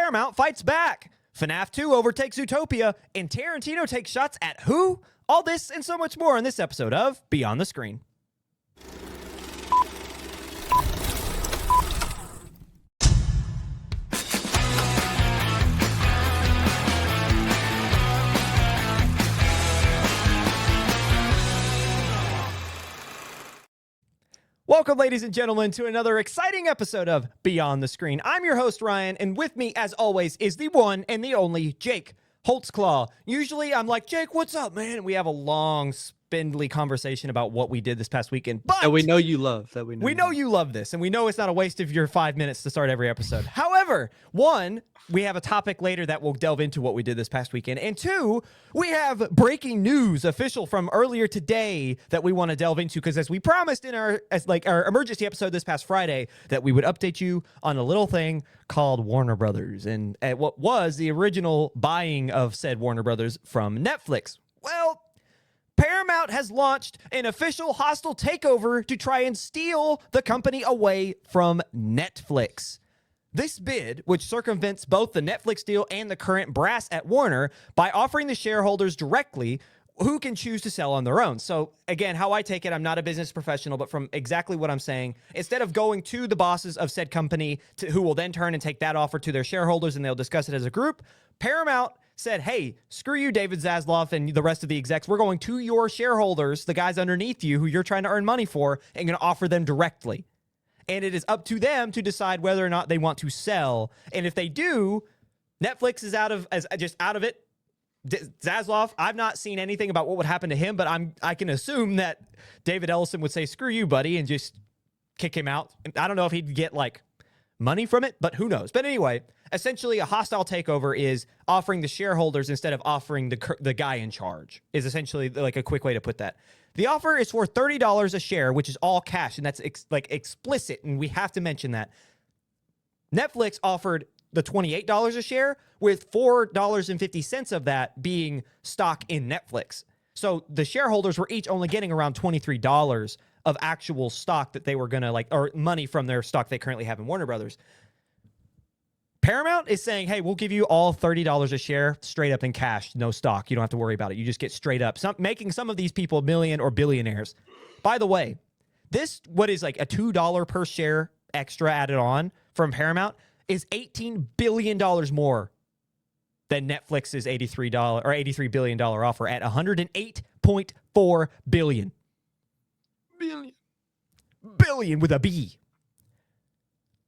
Paramount fights back. FNaF 2 overtakes Zootopia, and Tarantino takes shots at who? All this and so much more in this episode of Beyond the Screen. Welcome, ladies and gentlemen, to another exciting episode of Beyond the Screen. I'm your host, Ryan, and with me, as always, is the one and the only Jake Holtzclaw. Usually, I'm like, Jake, what's up, man? We have a long, spindly conversation about what we did this past weekend, but that we know you love. We know you love this, and we know it's not a waste of your 5 minutes to start every episode. However, one, we have a topic later that will delve into what we did this past weekend, and two, we have breaking news official from earlier today that we want to delve into, because as we promised in our emergency episode this past Friday, that we would update you on a little thing called Warner Brothers and what was the original buying of said Warner Brothers from Netflix. Well, Paramount has launched an official hostile takeover to try and steal the company away from Netflix. This bid, which circumvents both the Netflix deal and the current brass at Warner by offering the shareholders directly who can choose to sell on their own. So again, how I take it, I'm not a business professional, but from exactly what I'm saying, instead of going to the bosses of said company who will then turn and take that offer to their shareholders and they'll discuss it as a group, Paramount said, hey, screw you, David Zaslav and the rest of the execs. We're going to your shareholders, the guys underneath you who you're trying to earn money for, and going to offer them directly. And it is up to them to decide whether or not they want to sell. And if they do, Netflix is out of it. Zaslav, I've not seen anything about what would happen to him, but I can assume that David Ellison would say, screw you, buddy, and just kick him out. I don't know if he'd get like money from it, but who knows? But anyway, essentially a hostile takeover is offering the shareholders instead of offering the guy in charge, is essentially like a quick way to put that. The offer is for $30 a share, which is all cash, and that's explicit, and we have to mention that. Netflix offered the $28 a share, with $4.50 of that being stock in Netflix. So the shareholders were each only getting around $23 of actual stock that they were going to or money from their stock they currently have in Warner Brothers. Paramount is saying, hey, we'll give you all $30 a share straight up in cash, no stock. You don't have to worry about it. You just get straight up, making some of these people million or billionaires. By the way, this, what is like a $2 per share extra added on from Paramount, is $18 billion more than Netflix's $83 billion offer at $108.4 billion. Billion with a B.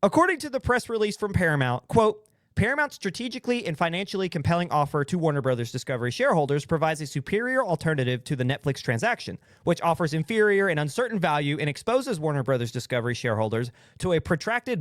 According to the press release from Paramount, quote, Paramount's strategically and financially compelling offer to Warner Brothers Discovery shareholders provides a superior alternative to the Netflix transaction, which offers inferior and uncertain value and exposes Warner Brothers Discovery shareholders to a protracted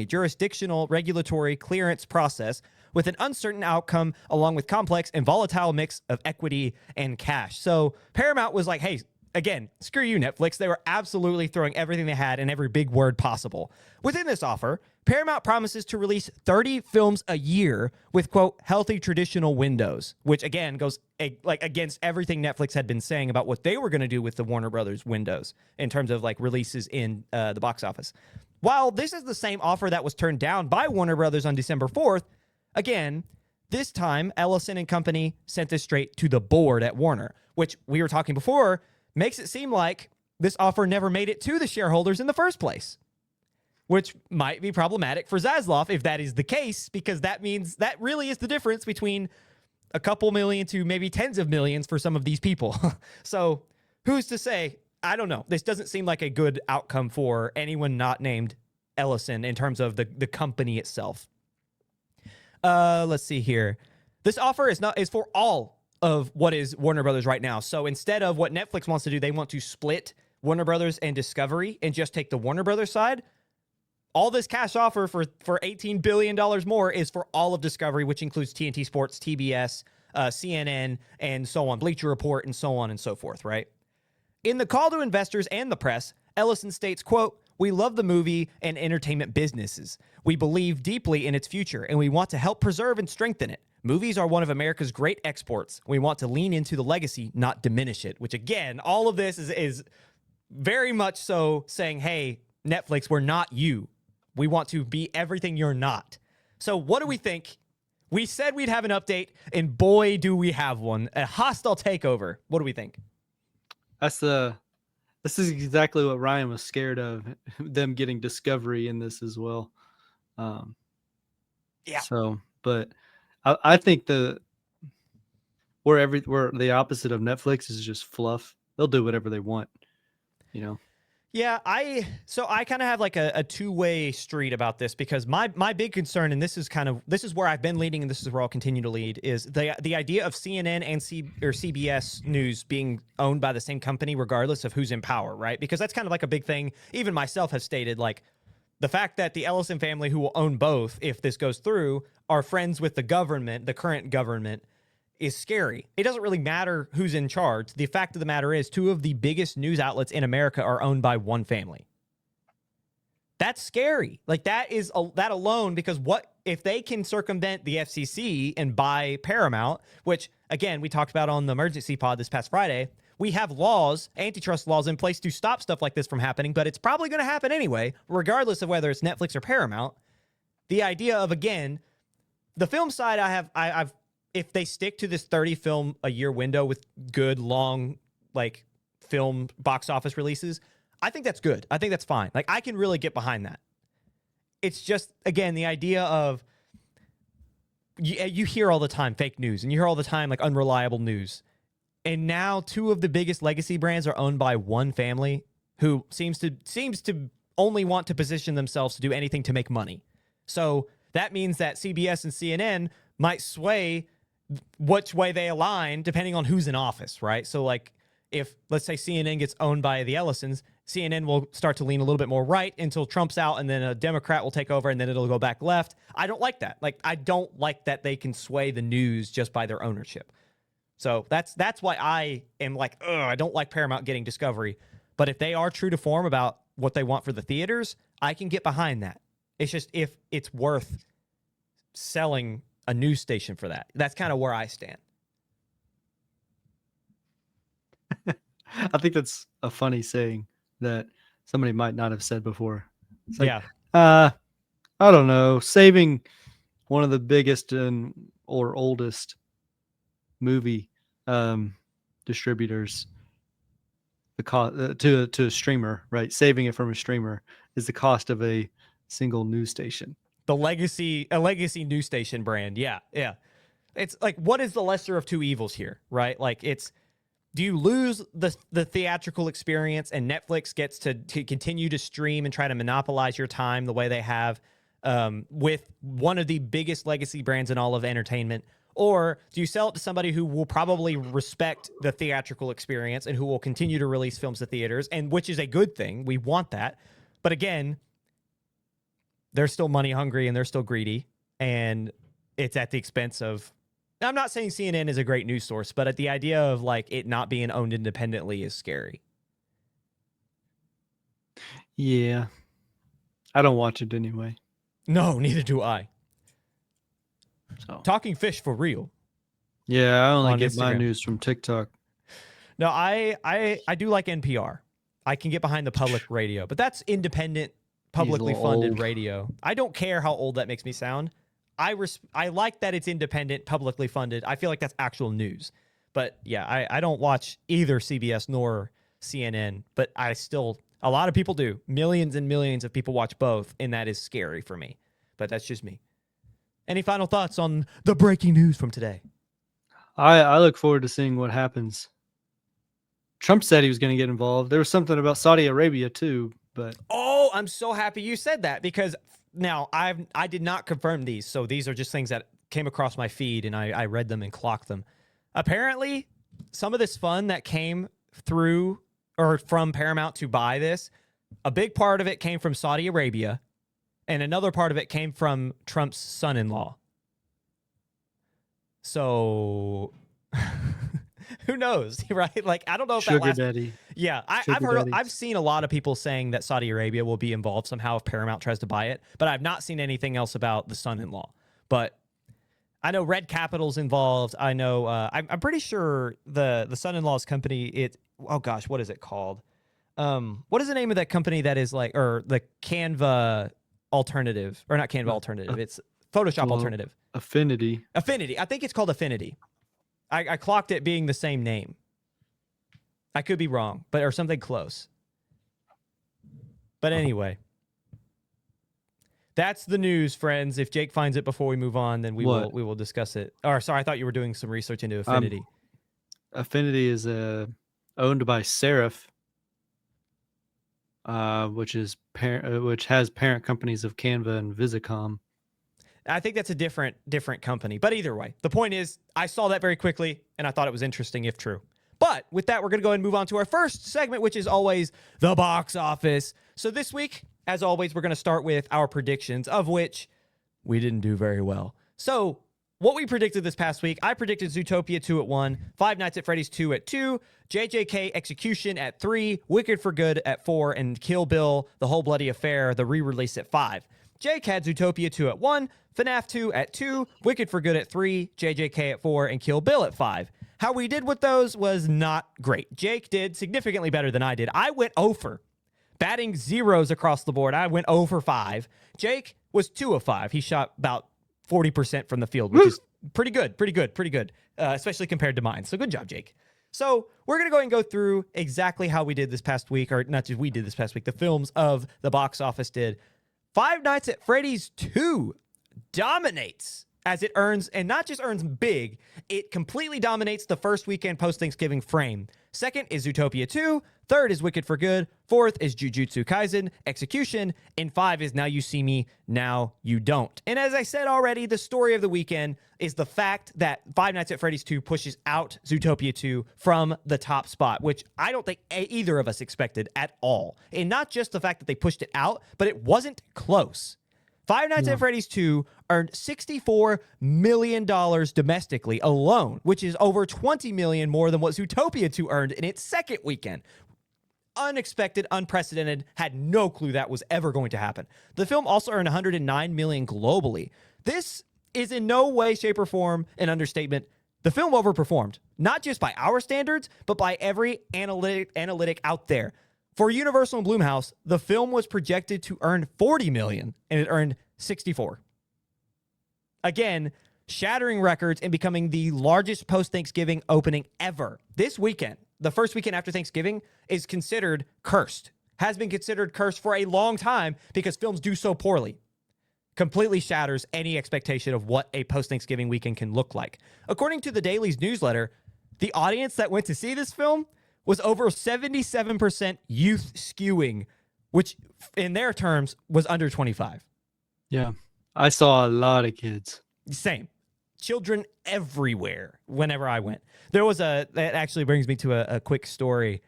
jurisdictional regulatory clearance process with an uncertain outcome along with complex and volatile mix of equity and cash. So Paramount was like, hey, again, screw you, Netflix. They were absolutely throwing everything they had and every big word possible. Within this offer, Paramount promises to release 30 films a year with, quote, healthy traditional windows, which, again, goes against everything Netflix had been saying about what they were going to do with the Warner Brothers windows in terms of releases in the box office. While this is the same offer that was turned down by Warner Brothers on December 4th, again, this time, Ellison and company sent this straight to the board at Warner, which we were talking before, makes it seem like this offer never made it to the shareholders in the first place, which might be problematic for Zaslav if that is the case, because that means that really is the difference between a couple million to maybe tens of millions for some of these people. So who's to say? I don't know. This doesn't seem like a good outcome for anyone not named Ellison in terms of the company itself. Let's see here. This offer is for all of what is Warner Brothers right now. So instead of what Netflix wants to do, they want to split Warner Brothers and Discovery and just take the Warner Brothers side. All this cash offer for $18 billion more is for all of Discovery, which includes TNT Sports, TBS, CNN, and so on, Bleacher Report, and so on and so forth, right? In the call to investors and the press, Ellison states, quote, we love the movie and entertainment businesses. We believe deeply in its future, and we want to help preserve and strengthen it. Movies are one of America's great exports. We want to lean into the legacy, not diminish it, which again, all of this is very much so saying, hey, Netflix, we're not you. We want to be everything you're not. So what do we think? We said we'd have an update, and boy, do we have one. A hostile takeover. What do we think? This is exactly what Ryan was scared of, them getting Discovery in this as well. Yeah. So, but I think where the opposite of Netflix is just fluff. They'll do whatever they want, you know. Yeah, I kind of have like a two-way street about this, because my big concern, and this is where I've been leading, and this is where I'll continue to lead, is the idea of CNN and CBS News being owned by the same company regardless of who's in power, right? Because that's kind of like a big thing. Even myself have stated, like, the fact that the Ellison family, who will own both if this goes through, are friends with the government, the current government, is scary. It doesn't really matter who's in charge. The fact of the matter is, two of the biggest news outlets in America are owned by one family. That's scary. Like, that alone, because what if they can circumvent the FCC and buy Paramount, which, again, we talked about on the emergency pod this past Friday. We have laws, antitrust laws in place to stop stuff like this from happening, but it's probably going to happen anyway, regardless of whether it's Netflix or Paramount. The idea of, again, the film side, I've if they stick to this 30 film a year window with good, long, like, film box office releases, I think that's good. I think that's fine. Like, I can really get behind that. It's just, again, the idea of, you hear all the time fake news, and you hear all the time, like, unreliable news. And now two of the biggest legacy brands are owned by one family who seems to only want to position themselves to do anything to make money. So that means that CBS and CNN might sway which way they align depending on who's in office, right? So, like, if, let's say, CNN gets owned by the Ellisons, CNN will start to lean a little bit more right until Trump's out, and then a Democrat will take over, and then it'll go back left. I don't like that. Like, I don't like that they can sway the news just by their ownership. So that's why I am like, I don't like Paramount getting Discovery. But if they are true to form about what they want for the theaters, I can get behind that. It's just if it's worth selling a news station for that. That's kind of where I stand. I think that's a funny saying that somebody might not have said before. It's like, yeah. I don't know, saving one of the biggest or oldest movie distributors, the cost to a streamer, right? Saving it from a streamer is the cost of a single news station. A legacy news station brand. Yeah. It's like, what is the lesser of two evils here, right? Like, do you lose the theatrical experience, and Netflix gets to continue to stream and try to monopolize your time the way they have with one of the biggest legacy brands in all of entertainment? Or do you sell it to somebody who will probably respect the theatrical experience and who will continue to release films to theaters, and which is a good thing. We want that. But again, they're still money hungry and they're still greedy, and it's at the expense of, I'm not saying CNN is a great news source, but the idea of, like, it not being owned independently is scary. Yeah. I don't watch it anyway. No, neither do I. So. Talking fish for real. Yeah, I only get Instagram. my news from TikTok. No, I do like NPR. I can get behind the public radio, but that's independent, publicly funded old radio. I don't care how old that makes me sound. I like that it's independent, publicly funded. I feel like that's actual news. But yeah, I don't watch either CBS nor CNN, but a lot of people do. Millions and millions of people watch both, and that is scary for me. But that's just me. Any final thoughts on the breaking news from today? I look forward to seeing what happens. Trump said he was going to get involved. There was something about Saudi Arabia too, but oh, I'm so happy you said that, because now I did not confirm these, so these are just things that came across my feed, and I read them and clocked them. Apparently, some of this fund that came through or from Paramount to buy this, a big part of it came from Saudi Arabia, and another part of it came from Trump's son-in-law. So who knows, right? Like, I don't know if Sugar daddy. Yeah, I've seen a lot of people saying that Saudi Arabia will be involved somehow if Paramount tries to buy it, but I've not seen anything else about the son-in-law. But I know Red Capital's involved. I know I'm pretty sure the son-in-law's company. Oh gosh, what is it called? What is the name of that company that is like, or the Canva alternative, or not Canva alternative? It's Photoshop Well, alternative. Affinity. Affinity. I think it's called Affinity. I clocked it being the same name. I could be wrong, but or something close. But anyway, that's the news, friends. If Jake finds it before we move on, then we will discuss it. Or sorry, I thought you were doing some research into Affinity. Affinity is owned by Serif, which has parent companies of Canva and Visicom. I think that's a different company. But either way, the point is, I saw that very quickly, and I thought it was interesting if true. But with that, we're going to go ahead and move on to our first segment, which is always the box office. So this week, as always, we're going to start with our predictions, of which we didn't do very well. So what we predicted this past week, I predicted Zootopia 2 at 1, Five Nights at Freddy's 2 at 2, JJK Execution at 3, Wicked for Good at 4, and Kill Bill, The Whole Bloody Affair, the re-release at 5. Jake had Zootopia 2 at 1, FNaF 2 at 2, Wicked for Good at 3, JJK at 4, and Kill Bill at 5. How we did with those was not great. Jake did significantly better than I did. I went 0 for, batting zeros across the board. I went 0 for 5. Jake was 2 of 5. He shot about 40% from the field, which is pretty good, especially compared to mine. So good job, Jake. So we're going to go and go through exactly how we did this past week, or not just we did this past week, the films of the box office did. Five Nights at Freddy's 2 dominates as it earns, and not just earns big, it completely dominates the first weekend post-Thanksgiving frame. Second is Zootopia 2. Third is Wicked for Good. Fourth is Jujutsu Kaisen Execution. And 5 is Now You See Me, Now You Don't. And as I said already, the story of the weekend is the fact that Five Nights at Freddy's 2 pushes out Zootopia 2 from the top spot, which I don't think either of us expected at all. And not just the fact that they pushed it out, but it wasn't close. Five Nights at Freddy's 2 earned $64 million domestically alone, which is over $20 million more than what Zootopia 2 earned in its second weekend. Unexpected, unprecedented, had no clue that was ever going to happen. The film also earned $109 million globally. This is in no way, shape, or form an understatement. The film overperformed, not just by our standards, but by every analytic out there. For Universal and Blumhouse, the film was projected to earn $40 million, and it earned $64. Again, shattering records and becoming the largest post-Thanksgiving opening ever. This weekend, the first weekend after Thanksgiving, is considered cursed. Has been considered cursed for a long time because films do so poorly. Completely shatters any expectation of what a post-Thanksgiving weekend can look like. According to the Daily's newsletter, the audience that went to see this film was over 77% youth skewing, which in their terms was under 25. Yeah, I saw a lot of kids. Same. Children everywhere whenever I went. That actually brings me to a quick story.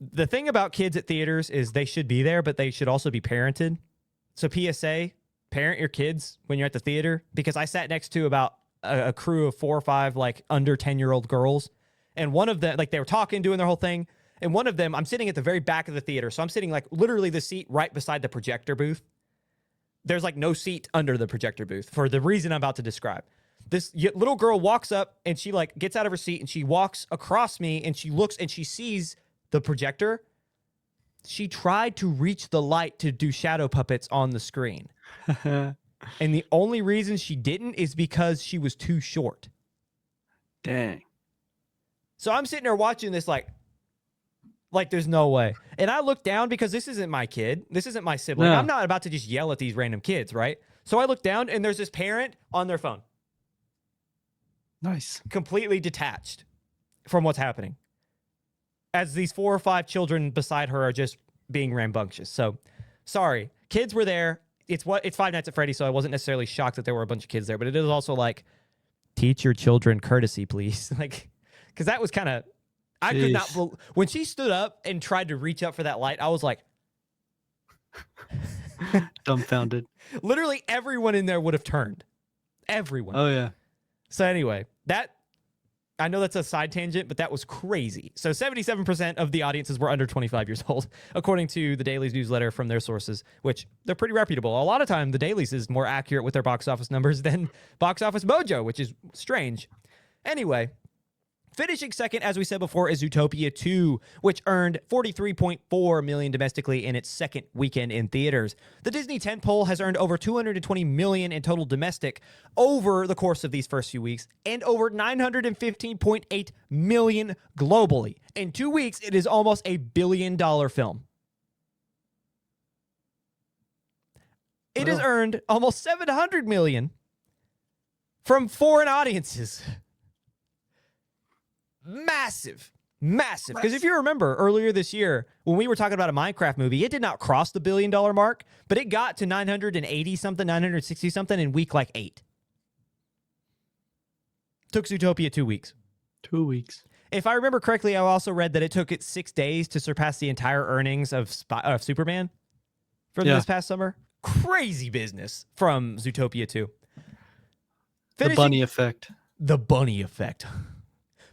The thing about kids at theaters is they should be there, but they should also be parented. So PSA, parent your kids when you're at the theater, because I sat next to about a crew of 4 or 5 like under 10-year-old girls. And one of them, like they were talking, doing their whole thing. And one of them, I'm sitting at the very back of the theater. So I'm sitting like literally the seat right beside the projector booth. There's like no seat under the projector booth for the reason I'm about to describe. This little girl walks up and she like gets out of her seat and she walks across me and she looks and she sees the projector. She tried to reach the light to do shadow puppets on the screen. And the only reason she didn't is because she was too short. Dang. So I'm sitting there watching this like there's no way. And I look down because this isn't my kid. This isn't my sibling. No. I'm not about to just yell at these random kids, right? So I look down and there's this parent on their phone. Nice. Completely detached from what's happening. As these 4 or 5 children beside her are just being rambunctious. So, sorry. Kids were there. It's Five Nights at Freddy's, so I wasn't necessarily shocked that there were a bunch of kids there. But it is also like, teach your children courtesy, please. Like, because that was kind of, I could not, when she stood up and tried to reach up for that light, I was like, dumbfounded. Literally everyone in there would have turned. Everyone. Oh, yeah. So anyway, I know that's a side tangent, but that was crazy. So 77% of the audiences were under 25 years old, according to the Daily's newsletter from their sources, which they're pretty reputable. A lot of time, the Daily's is more accurate with their box office numbers than Box Office Mojo, which is strange. Anyway, Finishing second, as we said before, is Zootopia 2, which earned $43.4 million domestically in its second weekend in theaters. The Disney tentpole has earned over $220 million in total domestic over the course of these first few weeks, and over $915.8 million globally. In 2 weeks, it is almost a $1 billion film. It has earned almost $700 million from foreign audiences. Massive. Because if you remember earlier this year, when we were talking about a Minecraft movie, it did not cross the $1 billion mark, but it got to 980 something, 960 something in week like 8. Took Zootopia 2 weeks. 2 weeks. If I remember correctly, I also read that it took it 6 days to surpass the entire earnings of Superman from this past summer. Crazy business from Zootopia 2. The bunny effect. The bunny effect.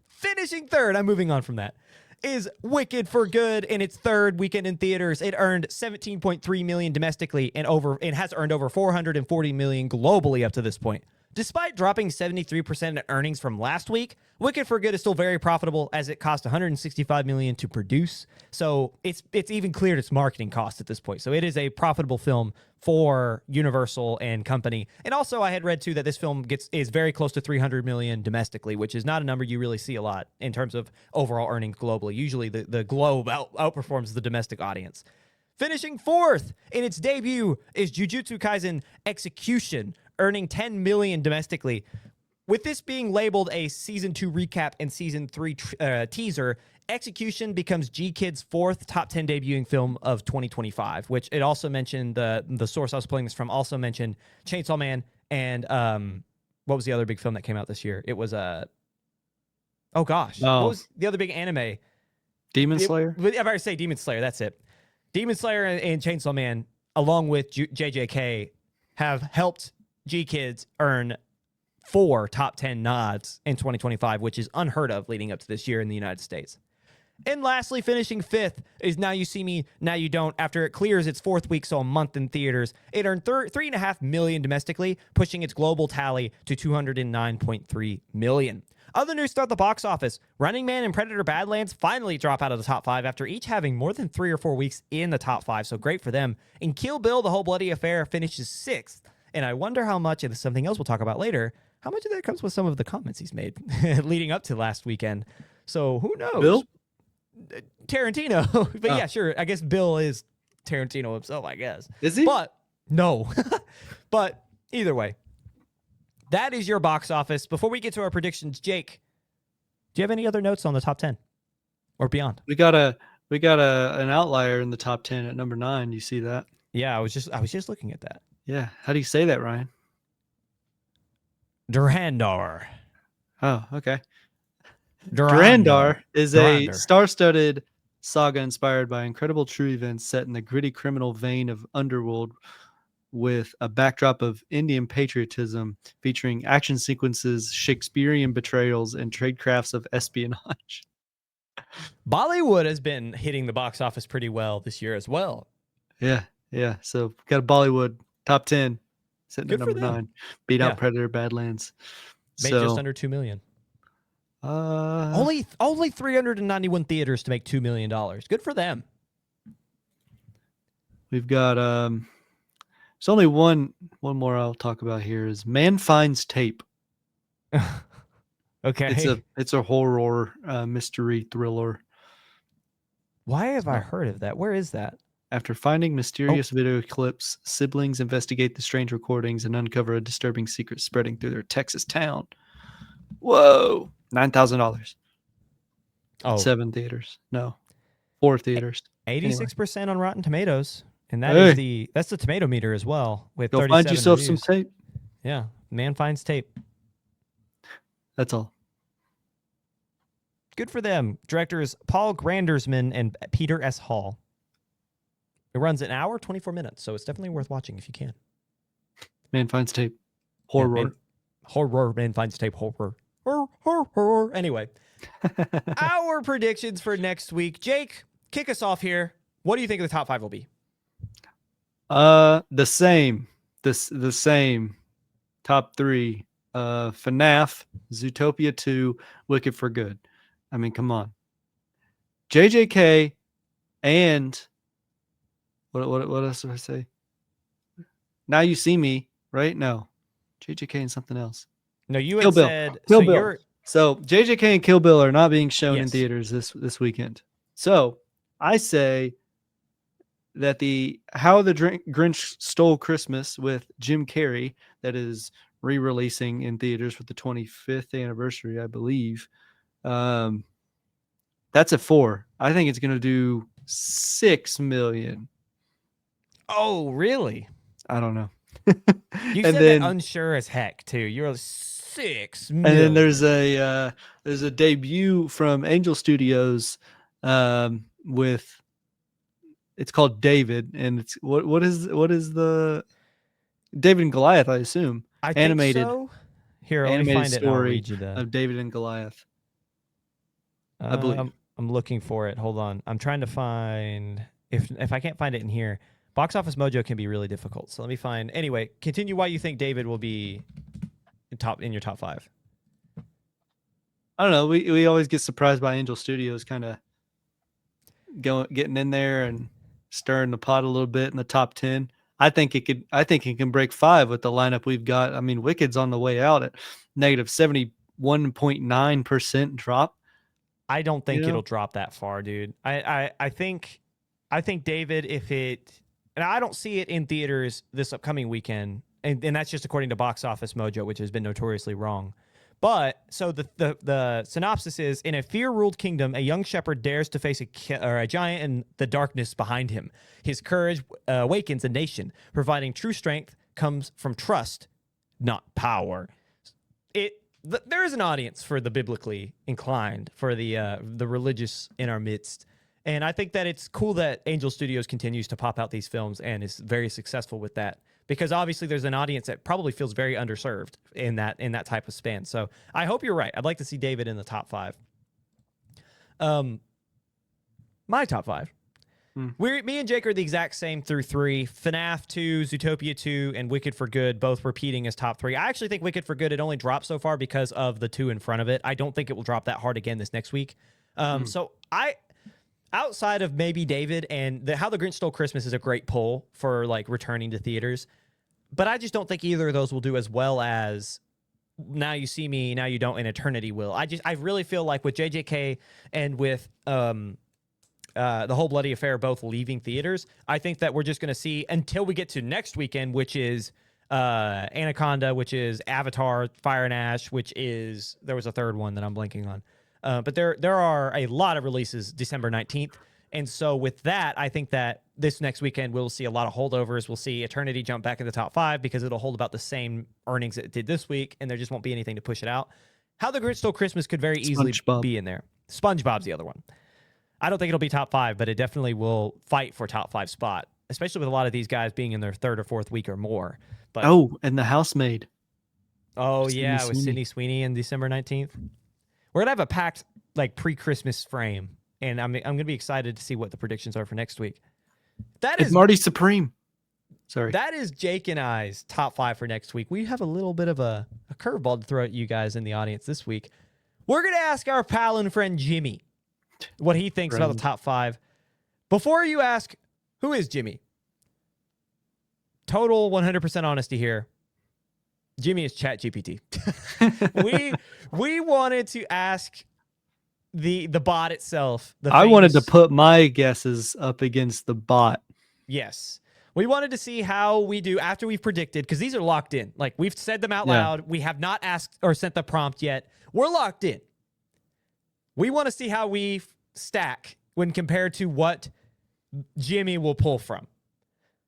Finishing third, I'm moving on from that, is Wicked for Good in its third weekend in theaters. It earned $17.3 million domestically and has earned over $440 million globally up to this point. Despite dropping 73% in earnings from last week, Wicked for Good is still very profitable as it cost $165 million to produce. So it's even cleared its marketing costs at this point. So it is a profitable film for Universal and company. And also I had read too that this film is very close to $300 million domestically, which is not a number you really see a lot in terms of overall earnings globally. Usually the globe outperforms the domestic audience. Finishing fourth in its debut is Jujutsu Kaisen Execution, earning $10 million domestically. With this being labeled a Season 2 recap and Season 3 teaser, Execution becomes G-Kid's fourth top 10 debuting film of 2025, which it also mentioned, the source I was pulling this from also mentioned Chainsaw Man and what was the other big film that came out this year? It was what was the other big anime? Demon Slayer? I'm about to say Demon Slayer, that's it. Demon Slayer and Chainsaw Man, along with JJK, have helped G-Kids earn 4 top 10 nods in 2025, which is unheard of leading up to this year in the United States. And lastly, finishing fifth is Now You See Me, Now You Don't. After it clears its fourth week, so a month in theaters, it earned $3.5 million domestically, pushing its global tally to $209.3 million. Other news start the box office. Running Man and Predator Badlands finally drop out of the top 5 after each having more than 3 or 4 weeks in the top 5, so great for them. And Kill Bill, The Whole Bloody Affair finishes 6th. And I wonder how much, and this is something else we'll talk about later, how much of that comes with some of the comments he's made leading up to last weekend. So who knows? Bill? Tarantino. But yeah, sure. I guess Bill is Tarantino himself, I guess. Is he? But no. But either way, that is your box office. Before we get to our predictions, Jake, do you have any other notes on the top 10 or beyond? We got an outlier in the top 10 at number 9. Do you see that? Yeah, I was just looking at that. Yeah. How do you say that, Ryan? Durandar. Oh, okay. Durandar is a star-studded saga inspired by incredible true events set in the gritty criminal vein of Underworld with a backdrop of Indian patriotism featuring action sequences, Shakespearean betrayals, and tradecrafts of espionage. Bollywood has been hitting the box office pretty well this year as well. Yeah. So got a Bollywood top 10 sitting at number 9. Beat out Predator Badlands. Made just under $2 million. Only 391 theaters to make $2 million. Good for them. We've got there's only one more I'll talk about here is Man Finds Tape. Okay. It's a horror mystery thriller. Why have I heard of that? Where is that? After finding mysterious video clips, siblings investigate the strange recordings and uncover a disturbing secret spreading through their Texas town. Whoa. $9,000. Oh. 7 theaters. No. 4 theaters. 86% on Rotten Tomatoes. And that's the tomato meter as well. With Go find yourself some tape. Yeah. Man Finds Tape. That's all. Good for them. Directors Paul Grandersman and Peter S. Hall. It runs an hour, 24 minutes, so it's definitely worth watching if you can. Man Finds Tape. Horror. Horror. Man Finds Tape. Horror. Horror. Anyway, our predictions for next week. Jake, kick us off here. What do you think the top 5 will be? The same. The same. Top 3. FNaF, Zootopia 2, Wicked for Good. I mean, come on. JJK and what else did I say? Now You See Me, right? No. JJK and something else. No, you Kill had Bill. said Kill so. Bill. So JJK and Kill Bill are not being shown in Yes. theaters this weekend. So I say that the How the Grinch Stole Christmas with Jim Carrey, that is re-releasing in theaters for the 25th anniversary, I believe. That's a 4. I think it's going to do 6 million. Oh, really? I don't know. You and said then, that unsure as heck too. You're 6 million. And then there's a debut from Angel Studios with, it's called David, and it's what is the David and Goliath, I assume. I Animated. think so. Here, let me Animated find it and I'll story read you the of David and Goliath. I believe. I'm looking for it. Hold on. I'm trying to find if I can't find it in here. Box Office Mojo can be really difficult. So let me find. Anyway, continue why you think David will be in your top 5. I don't know. We always get surprised by Angel Studios kind of getting in there and stirring the pot a little bit in the top 10. I think it can break 5 with the lineup we've got. I mean, Wicked's on the way out at negative 71.9% drop. I don't think it'll drop that far, dude. I think David, and I don't see it in theaters this upcoming weekend, and that's just according to Box Office Mojo, which has been notoriously wrong. But so the synopsis is: in a fear-ruled kingdom, a young shepherd dares to face a giant in the darkness behind him. His courage awakens a nation. Providing true strength comes from trust, not power. There is an audience for the biblically inclined, for the religious in our midst. And I think that it's cool that Angel Studios continues to pop out these films and is very successful with that, because obviously there's an audience that probably feels very underserved in that type of span. So I hope you're right. I'd like to see David in the top 5. My top 5. Me and Jake are the exact same through 3. FNaF 2, Zootopia 2, and Wicked for Good both repeating as top 3. I actually think Wicked for Good, it only dropped so far because of the 2 in front of it. I don't think it will drop that hard again this next week. So outside of maybe David and How the Grinch Stole Christmas is a great pull for like returning to theaters, but I just don't think either of those will do as well as Now You See Me, Now You Don't, and Eternity will. I really feel like with JJK and with The Whole Bloody Affair both leaving theaters, I think that we're just going to see until we get to next weekend, which is Anaconda, which is Avatar, Fire and Ash, which is, there was a third one that I'm blanking on. But there are a lot of releases December 19th. And so with that, I think that this next weekend we'll see a lot of holdovers. We'll see Eternity jump back in the top 5 because it'll hold about the same earnings it did this week, and there just won't be anything to push it out. How the Grinch Stole Christmas could very easily be in there. SpongeBob's the other one. I don't think it'll be top 5, but it definitely will fight for top 5 spot, especially with a lot of these guys being in their 3rd or 4th week or more. But and The Housemaid. Oh, yeah, with Sydney Sweeney in December 19th. We're going to have a packed like pre-Christmas frame, and I'm going to be excited to see what the predictions are for next week. That is Marty Supreme. Sorry. That is Jake and I's top 5 for next week. We have a little bit of a curveball to throw at you guys in the audience this week. We're going to ask our pal and friend Jimmy what he thinks about the top 5. Before you ask, who is Jimmy? Total 100% honesty here. Jimmy is ChatGPT. we wanted to ask the bot itself. I wanted to put my guesses up against the bot. Yes. We wanted to see how we do after we've predicted, because these are locked in. Like, we've said them out loud. We have not asked or sent the prompt yet. We're locked in. We want to see how we stack when compared to what Jimmy will pull from.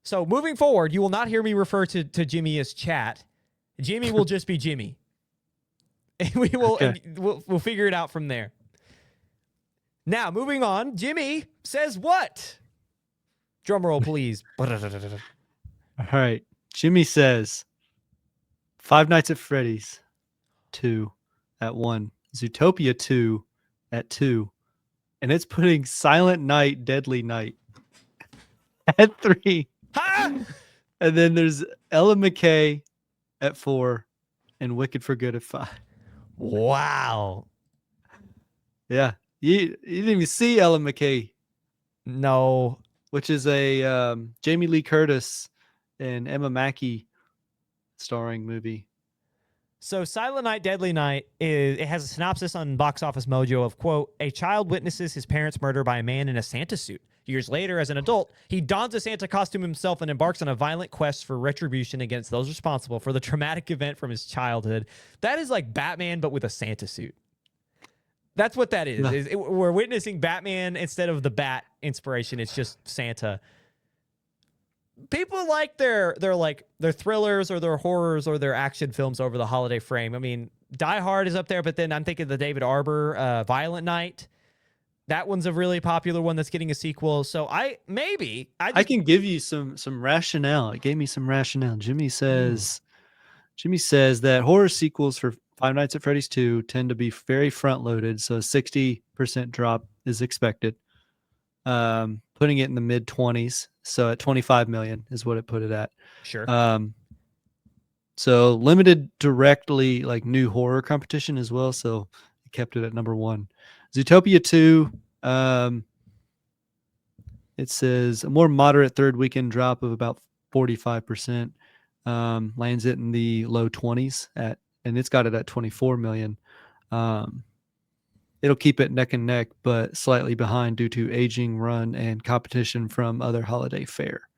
So moving forward, you will not hear me refer to Jimmy as chat. Jimmy will just be Jimmy. And we'll figure it out from there. Now, moving on, Jimmy says what? Drum roll, please. All right. Jimmy says Five Nights at Freddy's 2 at 1. Zootopia 2 at 2. And it's putting Silent Night, Deadly Night at 3. Ha! And then there's Ella McKay at 4 and Wicked for Good at 5. Wow. Yeah. You didn't even see Ellen McKay, No. which is a Jamie Lee Curtis and Emma Mackey starring movie. So Silent Night, Deadly Night, it has a synopsis on Box Office Mojo of, quote, a child witnesses his parents' murder by a man in a Santa suit. Years later, as an adult, he dons a Santa costume himself and embarks on a violent quest for retribution against those responsible for the traumatic event from his childhood. That is like Batman, but with a Santa suit. That's what that is. Yeah. We're witnessing Batman instead of the Bat inspiration. It's just Santa. People like their thrillers or their horrors or their action films over the holiday frame. I mean, Die Hard is up there, but then I'm thinking the David Arbor Violent Night. That one's a really popular one that's getting a sequel. So I can give you some rationale. It gave me some rationale. Jimmy says that horror sequels for Five Nights at Freddy's 2 tend to be very front loaded, so a 60% drop is expected. Putting it in the mid 20s, so at 25 million is what it put it at. Sure. So limited directly like new horror competition as well, so it kept it at number 1. Zootopia 2, it says a more moderate third weekend drop of about 45%, lands it in the low 20s and it's got it at 24 million. It'll keep it neck and neck, but slightly behind due to aging run and competition from other holiday fare,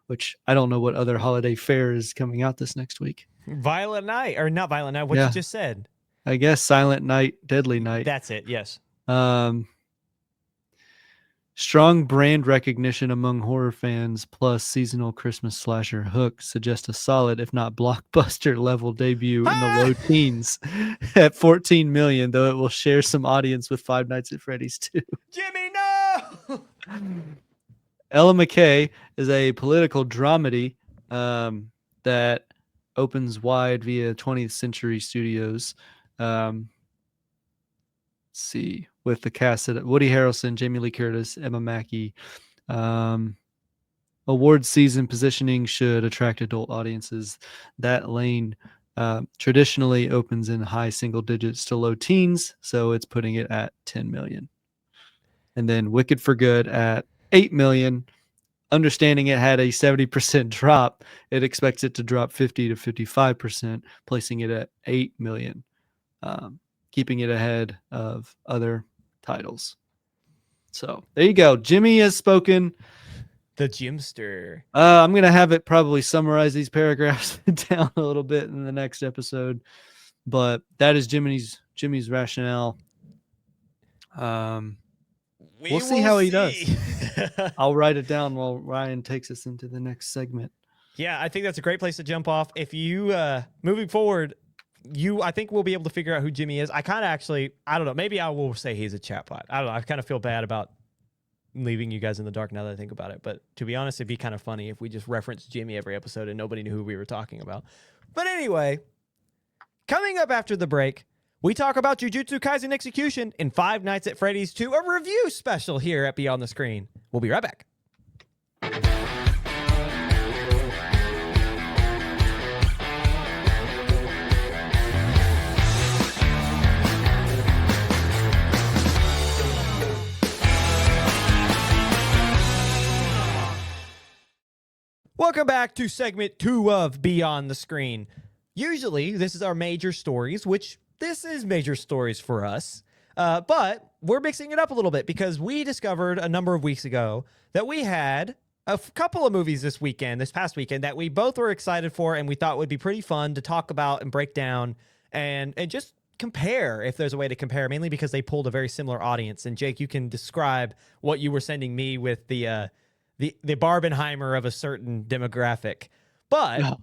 which I don't know what other holiday fare is coming out this next week. Violent Night, or not Violent Night, what you just said. I guess Silent Night, Deadly Night. That's it, yes. Strong brand recognition among horror fans plus seasonal Christmas slasher Hook suggest a solid, if not blockbuster level debut in the low teens at 14 million, though it will share some audience with Five Nights at Freddy's 2. Jimmy, no! Ella McKay is a political dramedy that opens wide via 20th Century Studios. Let's see, with the cast of Woody Harrelson, Jamie Lee Curtis, Emma Mackey. Award season positioning should attract adult audiences. That lane traditionally opens in high single digits to low teens, so it's putting it at 10 million. And then Wicked for Good at 8 million. Understanding it had a 70% drop, it expects it to drop 50 to 55%, placing it at 8 million. Keeping it ahead of other titles. So there you go. Jimmy has spoken. The Jimster. I'm going to have it probably summarize these paragraphs down a little bit in the next episode, but that is Jimmy's rationale. We'll see how he does. I'll write it down while Ryan takes us into the next segment. Yeah, I think that's a great place to jump off. If you, moving forward, I think we'll be able to figure out who Jimmy is. I kind of actually, I don't know. Maybe I will say he's a chatbot. I don't know. I kind of feel bad about leaving you guys in the dark now that I think about it. But to be honest, it'd be kind of funny if we just referenced Jimmy every episode and nobody knew who we were talking about. But anyway, coming up after the break, we talk about Jujutsu Kaisen Execution and Five Nights at Freddy's 2, a review special here at Beyond the Screen. We'll be right back. Welcome back to segment 2 of Beyond the Screen. Usually, this is our major stories, which this is major stories for us. But we're mixing it up a little bit because we discovered a number of weeks ago that we had a couple of movies this past weekend, that we both were excited for and we thought would be pretty fun to talk about and break down and just compare, if there's a way to compare, mainly because they pulled a very similar audience. And Jake, you can describe what you were sending me with the Barbenheimer of a certain demographic. But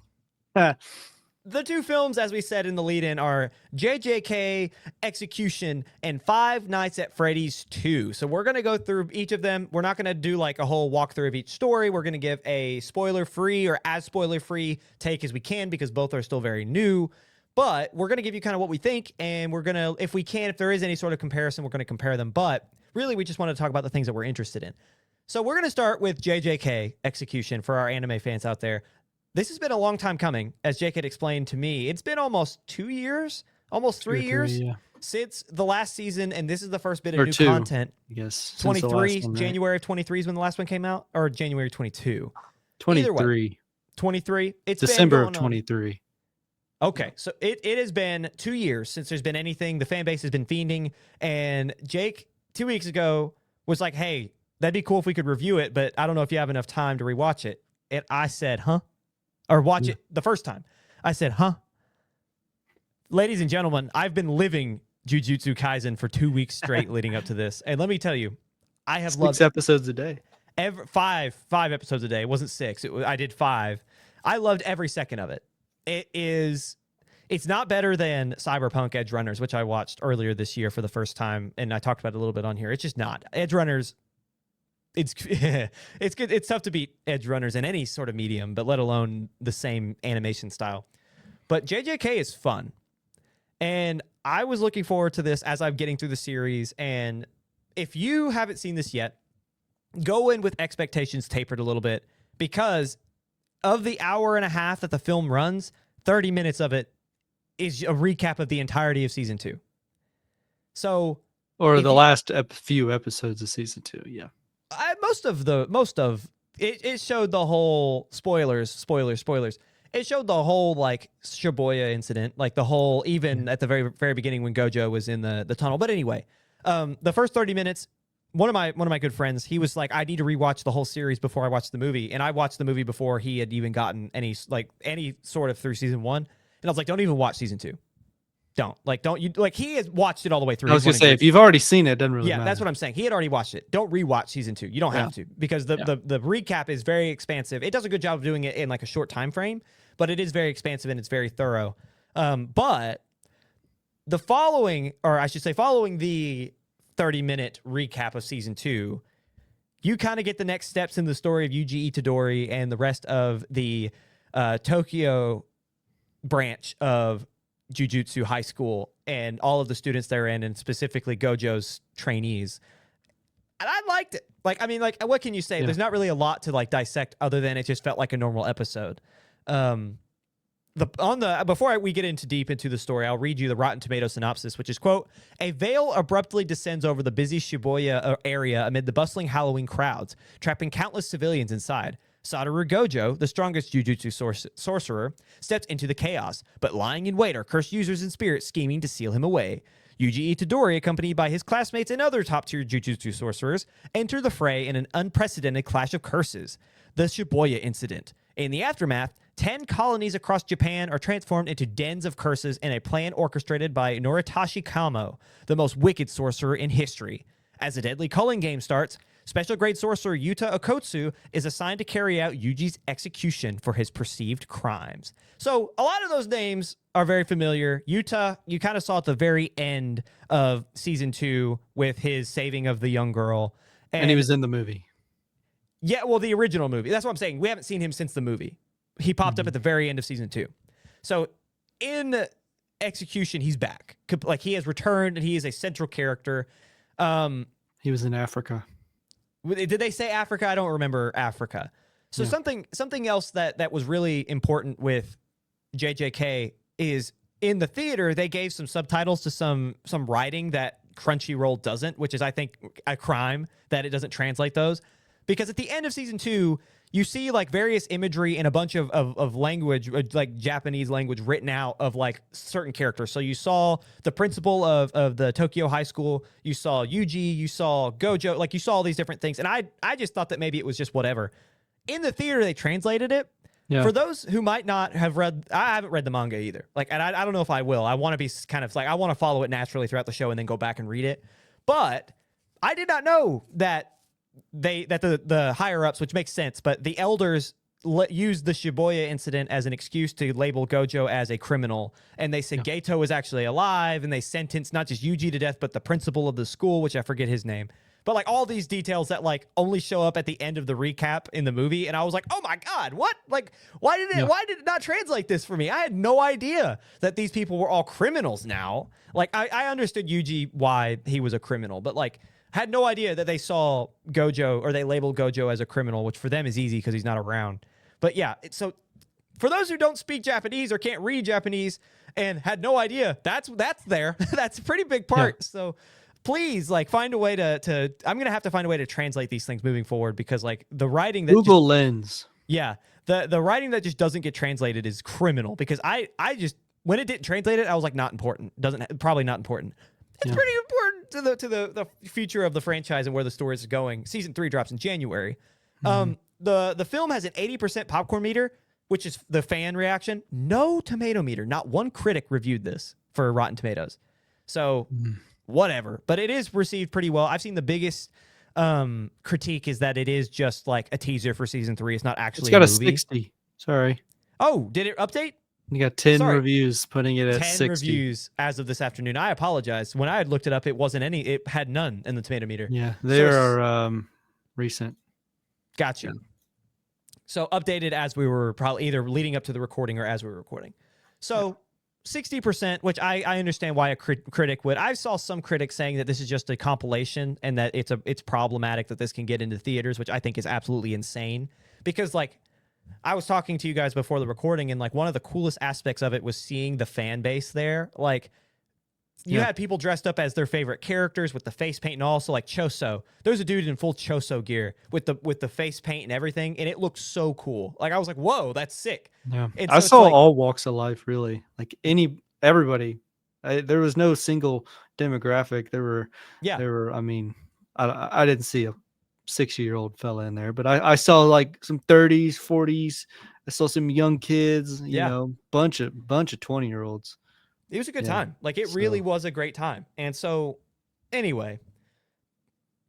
the two films, as we said in the lead-in, are JJK, Execution, and Five Nights at Freddy's 2. So we're going to go through each of them. We're not going to do like a whole walkthrough of each story. We're going to give a spoiler-free or as spoiler-free take as we can because both are still very new. But we're going to give you kind of what we think, and we're going to, if there is any sort of comparison, we're going to compare them. But really, we just want to talk about the things that we're interested in. So we're going to start with JJK, Execution, for our anime fans out there. This has been a long time coming, as Jake had explained to me. It's been almost 2 years, almost 3 years since the last season, and this is the first bit of Or new 2, content. I guess. 23, One, right? January of 23 is when the last one came out, or January 22. 23. 23. It's December been of 23. Okay, so it has been 2 years since there's been anything. The fan base has been fiending, and Jake 2 weeks ago was like, "Hey, that'd be cool if we could review it, but I don't know if you have enough time to rewatch it." And I said, "Huh?" Or watch it the first time. I said, "Huh?" Ladies and gentlemen, I've been living Jujutsu Kaisen for 2 weeks straight leading up to this, and let me tell you, I have loved 6 episodes a day. five episodes a day. It wasn't 6. I did 5. I loved every second of it. It's not better than Cyberpunk Edge Runners, which I watched earlier this year for the first time, and I talked about it a little bit on here. It's just not. Edge Runners, it's it's good. It's tough to beat Edge Runners in any sort of medium, but let alone the same animation style. But JJK is fun. And I was looking forward to this as I'm getting through the series. And if you haven't seen this yet, go in with expectations tapered a little bit, because of the hour and a half that the film runs, 30 minutes of it is a recap of the entirety of season 2. So, or the last few episodes of season 2, yeah. Most of it showed the whole spoilers. It showed the whole like Shibuya incident, like the whole, even at the very beginning when Gojo was in the tunnel. But anyway, the first 30 minutes, one of my good friends, he was like, I need to rewatch the whole series before I watch the movie. And I watched the movie before he had even gotten any sort of through season 1. And I was like, don't even watch season 2. He has watched it all the way through. I was going to say, if you've already seen it doesn't really matter. Yeah, that's what I'm saying. He had already watched it. Don't rewatch season 2. You don't have to, because the recap is very expansive. It does a good job of doing it in like a short time frame, but it is very expansive and it's very thorough. But the following the 30-minute recap of season 2, you kind of get the next steps in the story of Yuji Itadori and the rest of the Tokyo branch of Jujutsu High School and all of the students therein, and specifically Gojo's trainees. And I liked it. What can you say? Yeah. There's not really a lot to like dissect other than it just felt like a normal episode. Before we get deep into the story, I'll read you the Rotten Tomato synopsis, which is, quote, "A veil abruptly descends over the busy Shibuya area amid the bustling Halloween crowds, trapping countless civilians inside. Satoru Gojo, the strongest Jujutsu sorcerer, steps into the chaos, but lying in wait are cursed users and spirits scheming to seal him away. Yuji Itadori, accompanied by his classmates and other top-tier Jujutsu sorcerers, enter the fray in an unprecedented clash of curses, the Shibuya incident. In the aftermath, 10 colonies across Japan are transformed into dens of curses in a plan orchestrated by Noritashi Kamo, the most wicked sorcerer in history. As the deadly culling game starts, special grade sorcerer Yuta Okotsu is assigned to carry out Yuji's execution for his perceived crimes." So a lot of those names are very familiar. Yuta, you kind of saw at the very end of season 2 with his saving of the young girl. And he was in the movie. Yeah, well, the original movie. That's what I'm saying. We haven't seen him since the movie. He popped up at the very end of season 2. So in execution, he's back. Like, he has returned, and he is a central character. He was in Africa. Did they say Africa? I don't remember Africa. So something else that was really important with JJK is in the theater, they gave some subtitles to some writing that Crunchyroll doesn't, which is, I think, a crime that it doesn't translate those. Because at the end of season 2, you see like various imagery and a bunch of language, like Japanese language written out of like certain characters. So you saw the principal of the Tokyo High School, you saw Yuji, you saw Gojo, like you saw all these different things. And I just thought that maybe it was just whatever. In the theater, they translated it. Yeah. For those who might not have read, I haven't read the manga either. Like, and I don't know if I will. I want to be kind of like, I want to follow it naturally throughout the show and then go back and read it. But I did not know that the higher ups, which makes sense, but the elders used the Shibuya incident as an excuse to label Gojo as a criminal, and they said Geto was actually alive, and they sentenced not just Yuji to death, but the principal of the school, which I forget his name. But like all these details that like only show up at the end of the recap in the movie, and I was like, oh my god, what? Like, why did it not translate this for me? I had no idea that these people were all criminals now. Like, I understood Yuji why he was a criminal, but like, had no idea that they saw Gojo, or they labeled Gojo as a criminal, which for them is easy because he's not around. But yeah, so for those who don't speak Japanese or can't read Japanese, and had no idea that's there. That's a pretty big part. Yeah. So please, like, find a way to I'm gonna have to find a way to translate these things moving forward, because like the writing that Google Lens. Yeah, the writing that just doesn't get translated is criminal, because I just, when it didn't translate it, I was like, not important. Probably not important. It's pretty important to the future of the franchise and where the story is going. Season 3 drops in January. The film has an 80% popcorn meter, which is the fan reaction. No tomato meter. Not one critic reviewed this for Rotten Tomatoes. So whatever. But it is received pretty well. I've seen the biggest critique is that it is just like a teaser for season 3. It's not actually a movie. It's got a 60. Sorry. Oh, did it update? You got 10 reviews putting it at 10 60. reviews as of this afternoon. I apologize. When I had looked it up, it had none in the tomato meter. Yeah, they are recent. Gotcha. Yeah. So updated as we were probably either leading up to the recording or as we were recording. So 60%, which I understand why a critic would. I saw some critics saying that this is just a compilation and that it's problematic that this can get into theaters, which I think is absolutely insane. Because like, I was talking to you guys before the recording, and like one of the coolest aspects of it was seeing the fan base there. Like, you had people dressed up as their favorite characters with the face paint and all. So like Choso, there's a dude in full Choso gear with the face paint and everything, and it looked so cool. Like, I was like, whoa, that's sick. Yeah, and so I saw all walks of life, really. Like everybody. There was no single demographic. There were. I mean, I didn't see a 60-year-old fella in there, but I saw like some 30s, 40s. I saw some young kids. You know, bunch of 20-year-olds. It was a good time. Like, it really was a great time. And so, anyway,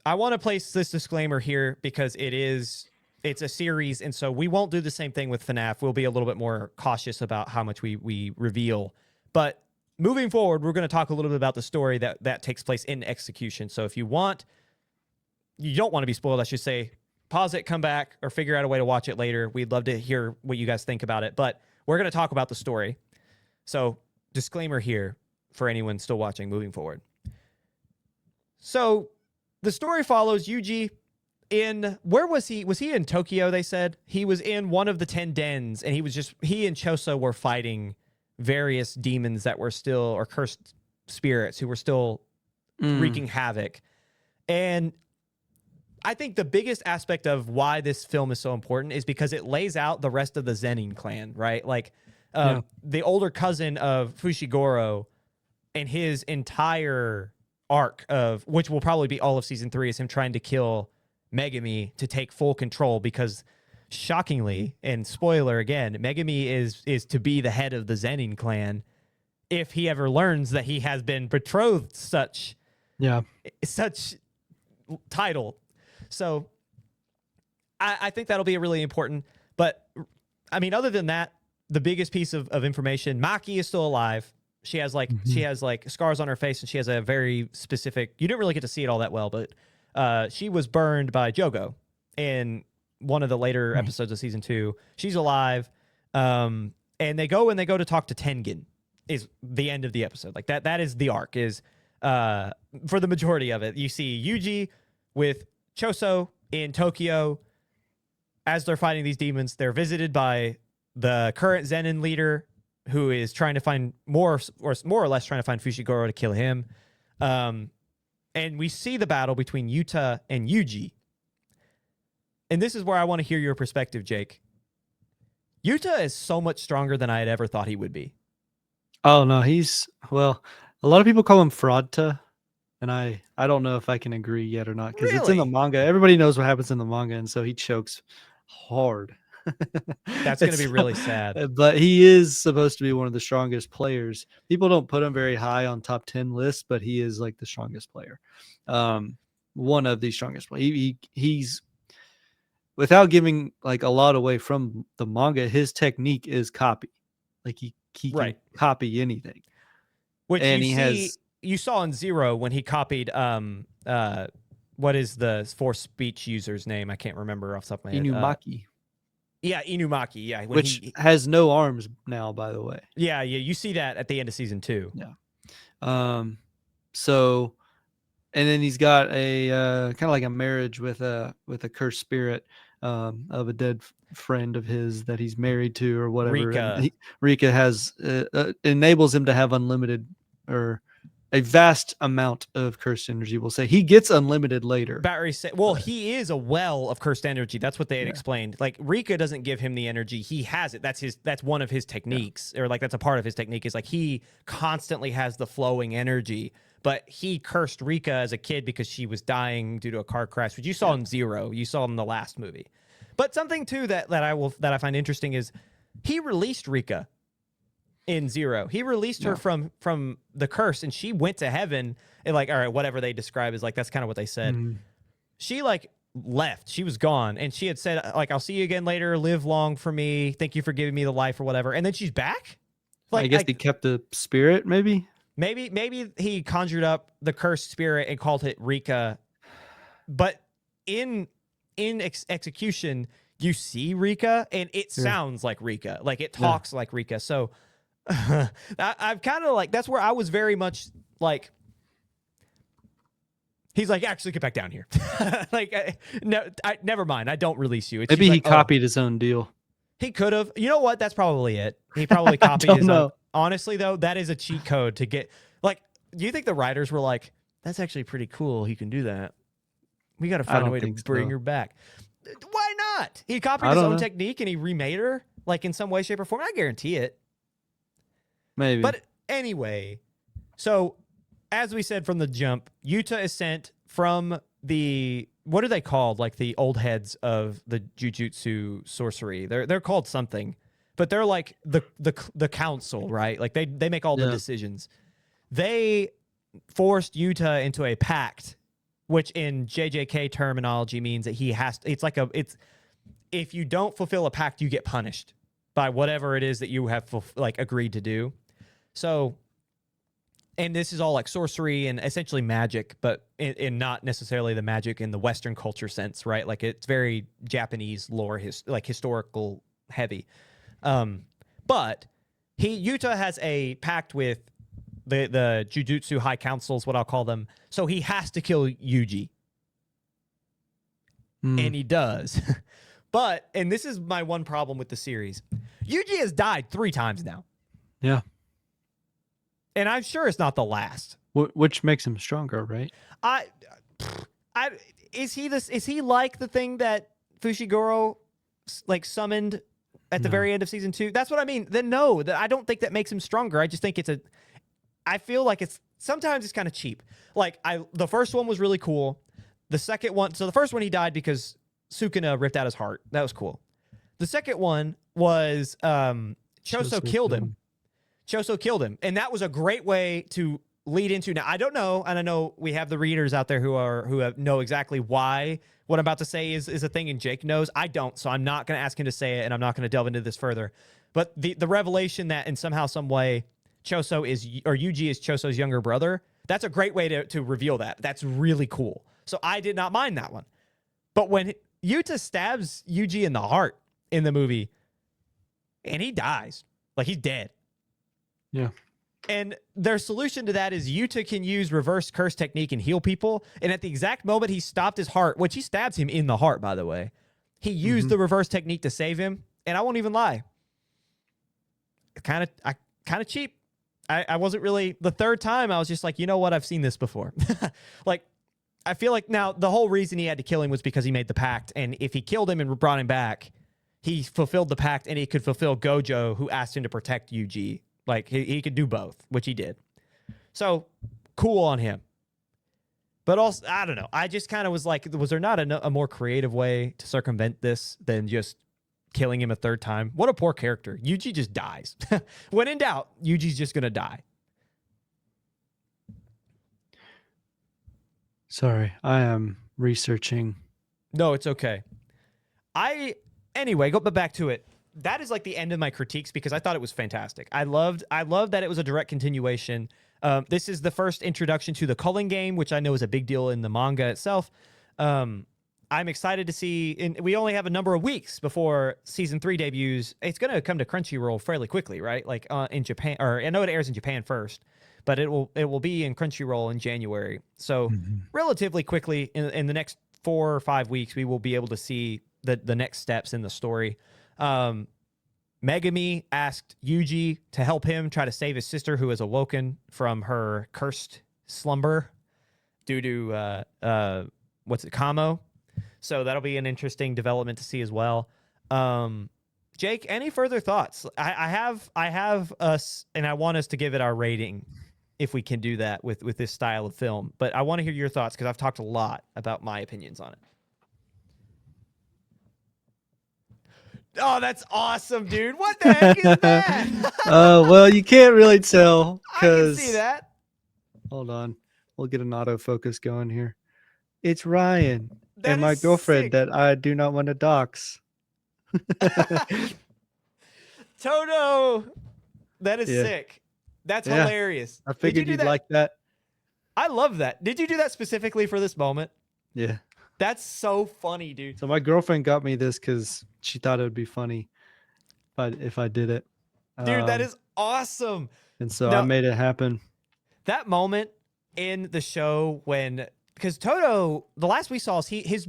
I want to place this disclaimer here because it's a series, and so we won't do the same thing with FNaF. We'll be a little bit more cautious about how much we reveal. But moving forward, we're going to talk a little bit about the story that takes place in execution. So if you don't want to be spoiled, I should say, pause it, come back, or figure out a way to watch it later. We'd love to hear what you guys think about it. But we're going to talk about the story. So disclaimer here for anyone still watching moving forward. So the story follows Yuji in, where was he? Was he in Tokyo, they said? He was in one of the 10 dens, and he and Choso were fighting various demons that were still, or cursed spirits who were still wreaking havoc. And I think the biggest aspect of why this film is so important is because it lays out the rest of the Zenin clan, right? Like, the older cousin of Fushiguro and his entire arc of, which will probably be all of season 3, is him trying to kill Megami to take full control, because shockingly, and spoiler again, Megami is to be the head of the Zenin clan if he ever learns that he has been betrothed such title. So I think that'll be really important. But I mean, other than that, the biggest piece of information, Maki is still alive. She has like scars on her face, and she has a very specific, you didn't really get to see it all that well, but she was burned by Jogo in one of the later episodes of season 2. She's alive. And they go to talk to Tengen is the end of the episode. Like that is the arc, is for the majority of it. You see Yuji with Choso in Tokyo as they're fighting these demons. They're visited by the current Zenin leader, who is trying to find more or less trying to find Fushiguro to kill him. And we see the battle between Yuta and Yuji. And this is where I want to hear your perspective, Jake. Yuta is so much stronger than I had ever thought he would be. Oh, no, a lot of people call him Fraudta, and I don't know if I can agree yet or not, because it's in the manga. Everybody knows what happens in the manga, and so he chokes hard. That's going to be really sad. But he is supposed to be one of the strongest players. People don't put him very high on top 10 lists, but he is like the strongest player. One of the strongest players. He's, without giving like a lot away from the manga, his technique is copy. Like he can copy anything. Which you saw in Zero when he copied what is the force speech user's name? I can't remember off the top of my head. Inumaki. Inumaki, yeah. Which has no arms now, by the way. Yeah, you see that at the end of season 2. Yeah. So, and then he's got a kind of like a marriage with a cursed spirit. of a dead friend of his that he's married to or whatever. Rika. And Rika has enables him to have unlimited or a vast amount of cursed energy. We'll say he gets unlimited later. Barry said, well, he is a well of cursed energy. That's what they had explained. Like Rika doesn't give him the energy. He has it. That's one of his techniques, or like that's a part of his technique is like he constantly has the flowing energy. But he cursed Rika as a kid because she was dying due to a car crash, which you saw in Zero. You saw in the last movie. But something too that I find interesting is he released Rika in Zero. He released her from the curse, and she went to heaven. And like, all right, whatever they describe is like that's kind of what they said. Mm-hmm. She like left. She was gone, and she had said like, "I'll see you again later. Live long for me. Thank you for giving me the life or whatever." And then she's back. Like, I guess he kept the spirit, maybe. Maybe he conjured up the cursed spirit and called it Rika. But in execution, you see Rika, and it sounds like Rika. Like it talks like Rika. So I've kind of like that's where I was very much like. He's like, actually, get back down here. Like, never mind. I don't release you. Maybe he copied his own deal. He could have. You know what? That's probably it. He probably copied his own. Honestly, though, that is a cheat code to get. Like, do you think the writers were like, that's actually pretty cool. He can do that. We got to find a way to bring her back. Why not? He copied his own technique and he remade her, like, in some way, shape, or form. I guarantee it. Maybe. But anyway, so as we said from the jump, Yuta is sent from the, what are they called? Like the old heads of the Jujutsu sorcery. They're called something, but they're like the council, right? Like they make all the decisions. They forced Yuta into a pact, which in JJK terminology means that he has to, it's if you don't fulfill a pact, you get punished by whatever it is that you have agreed to do. So, and this is all like sorcery and essentially magic, but in not necessarily the magic in the Western culture sense, right? Like it's very Japanese lore, historical heavy. But Yuta has a pact with the Jujutsu High Council is what I'll call them. So he has to kill Yuji. And he does. But, and this is my one problem with the series, Yuji has died 3 times now. Yeah. And I'm sure it's not the last. Which makes him stronger, right? Is he like the thing that Fushiguro like summoned at the very end of season 2? That's what I mean. Then no, I don't think that makes him stronger. I just think I feel like sometimes it's kind of cheap. Like the first one was really cool. The second one, so the first one he died because Sukuna ripped out his heart. That was cool. The second one was Choso killed him. Choso killed him. And that was a great way to lead into. Now, I don't know, and I know we have the readers out there who know exactly why what I'm about to say is a thing, and Jake knows. I don't, so I'm not going to ask him to say it, and I'm not going to delve into this further. But the revelation that in somehow, some way, Yuji is Choso's younger brother, that's a great way to reveal that. That's really cool. So I did not mind that one. But when Yuta stabs Yuji in the heart in the movie, and he dies, like he's dead. Yeah. And their solution to that is Yuta can use reverse curse technique and heal people. And at the exact moment he stopped his heart, which he stabs him in the heart, by the way, he used the reverse technique to save him. And I won't even lie, kind of cheap. I wasn't really, the third time I was just like, you know what? I've seen this before. Like, I feel like now the whole reason he had to kill him was because he made the pact. And if he killed him and brought him back, he fulfilled the pact and he could fulfill Gojo, who asked him to protect Yuji. Like, he could do both, which he did. So, cool on him. But also, I don't know. I just kind of was like, was there not a more creative way to circumvent this than just killing him a third time? What a poor character. Yuji just dies. When in doubt, Yuji's just going to die. Sorry, I am researching. No, it's okay. Anyway, go back to it. That is like the end of my critiques because I thought it was fantastic. I loved that it was a direct continuation. This is the first introduction to the culling game, which I know is a big deal in the manga itself. I'm excited to see, and we only have a number of weeks before season 3 debuts. It's going to come to Crunchyroll fairly quickly, right? Like in Japan, or I know it airs in Japan first, but it will be in Crunchyroll in January. So relatively quickly in the next 4 or 5 weeks, we will be able to see the next steps in the story. Megami asked Yuji to help him try to save his sister, who has awoken from her cursed slumber due to Kamo. So that'll be an interesting development to see as well. Jake, any further thoughts? I have us, and I want us to give it our rating if we can do that with this style of film. But I want to hear your thoughts because I've talked a lot about my opinions on it. Oh, that's awesome, dude. What the heck is that? Well, you can't really tell. I can see that. Hold on. We'll get an autofocus going here. It's Ryan and my sick. girlfriend that I do not want to dox. Toto, that is sick. That's hilarious. I figured you'd like that. I love that. Did you do that specifically for this moment? Yeah. That's so funny, dude. So my girlfriend got me this because she thought it would be funny if I did it. Dude, that is awesome. And so I made it happen. That moment in the show because Toto, the last we saw, his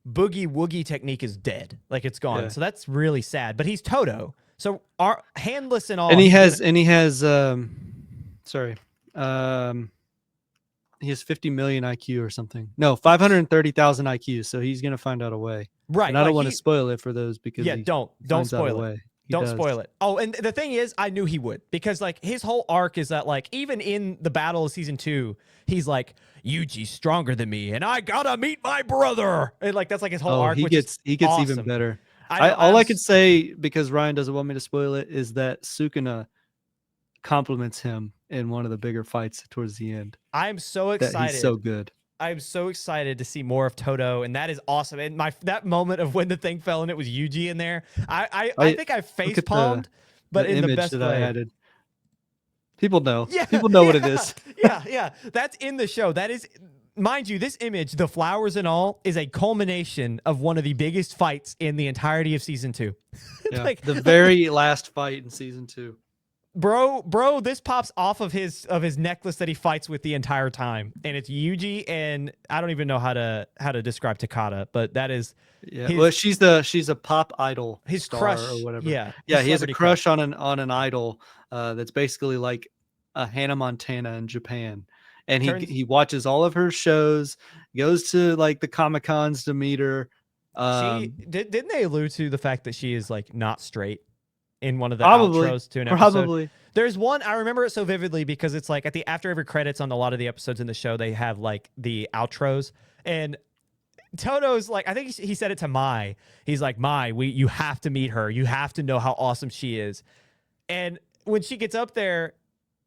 boogie woogie technique is dead. Like it's gone. Yeah. So that's really sad. But he's Toto. So our handless and all. And he has 50 million IQ or something. No, 530,000 IQ. So he's gonna find out a way. Right. And I don't want to spoil it for those because don't spoil it. Don't spoil it. Oh, and the thing is, I knew he would because like his whole arc is that like even in the battle of season 2, he's like Yuji's stronger than me, and I gotta meet my brother. And like that's like his whole arc. He gets awesome. Even better. All I could say, because Ryan doesn't want me to spoil it, is that Sukuna compliments him in one of the bigger fights towards the end. I'm so excited. He's so good. I'm so excited to see more of Toto, and that is awesome. And that moment of when the thing fell and it was Yuji in there, I think I face palmed, but in the best way. I added. People know. Yeah, people know what it is. Yeah. That's in the show. That is, mind you, this image, the flowers and all, is a culmination of one of the biggest fights in the entirety of season 2. Yeah, like, the very last fight in season 2. Bro, this pops off of his necklace that he fights with the entire time, and it's Yuji, and I don't even know how to describe Takata, but that is well, she's a pop idol, his star crush or whatever. Yeah, he has a crush on an idol that's basically like a Hannah Montana in Japan, and he watches all of her shows, goes to like the Comic-Cons to meet her. Didn't they allude to the fact that she is like not straight in one of the outros to an episode? Probably. There's one, I remember it so vividly because it's like after every credits on a lot of the episodes in the show, they have like the outros, and Toto's like, I think he said it to Mai. He's like, Mai, you have to meet her. You have to know how awesome she is. And when she gets up there,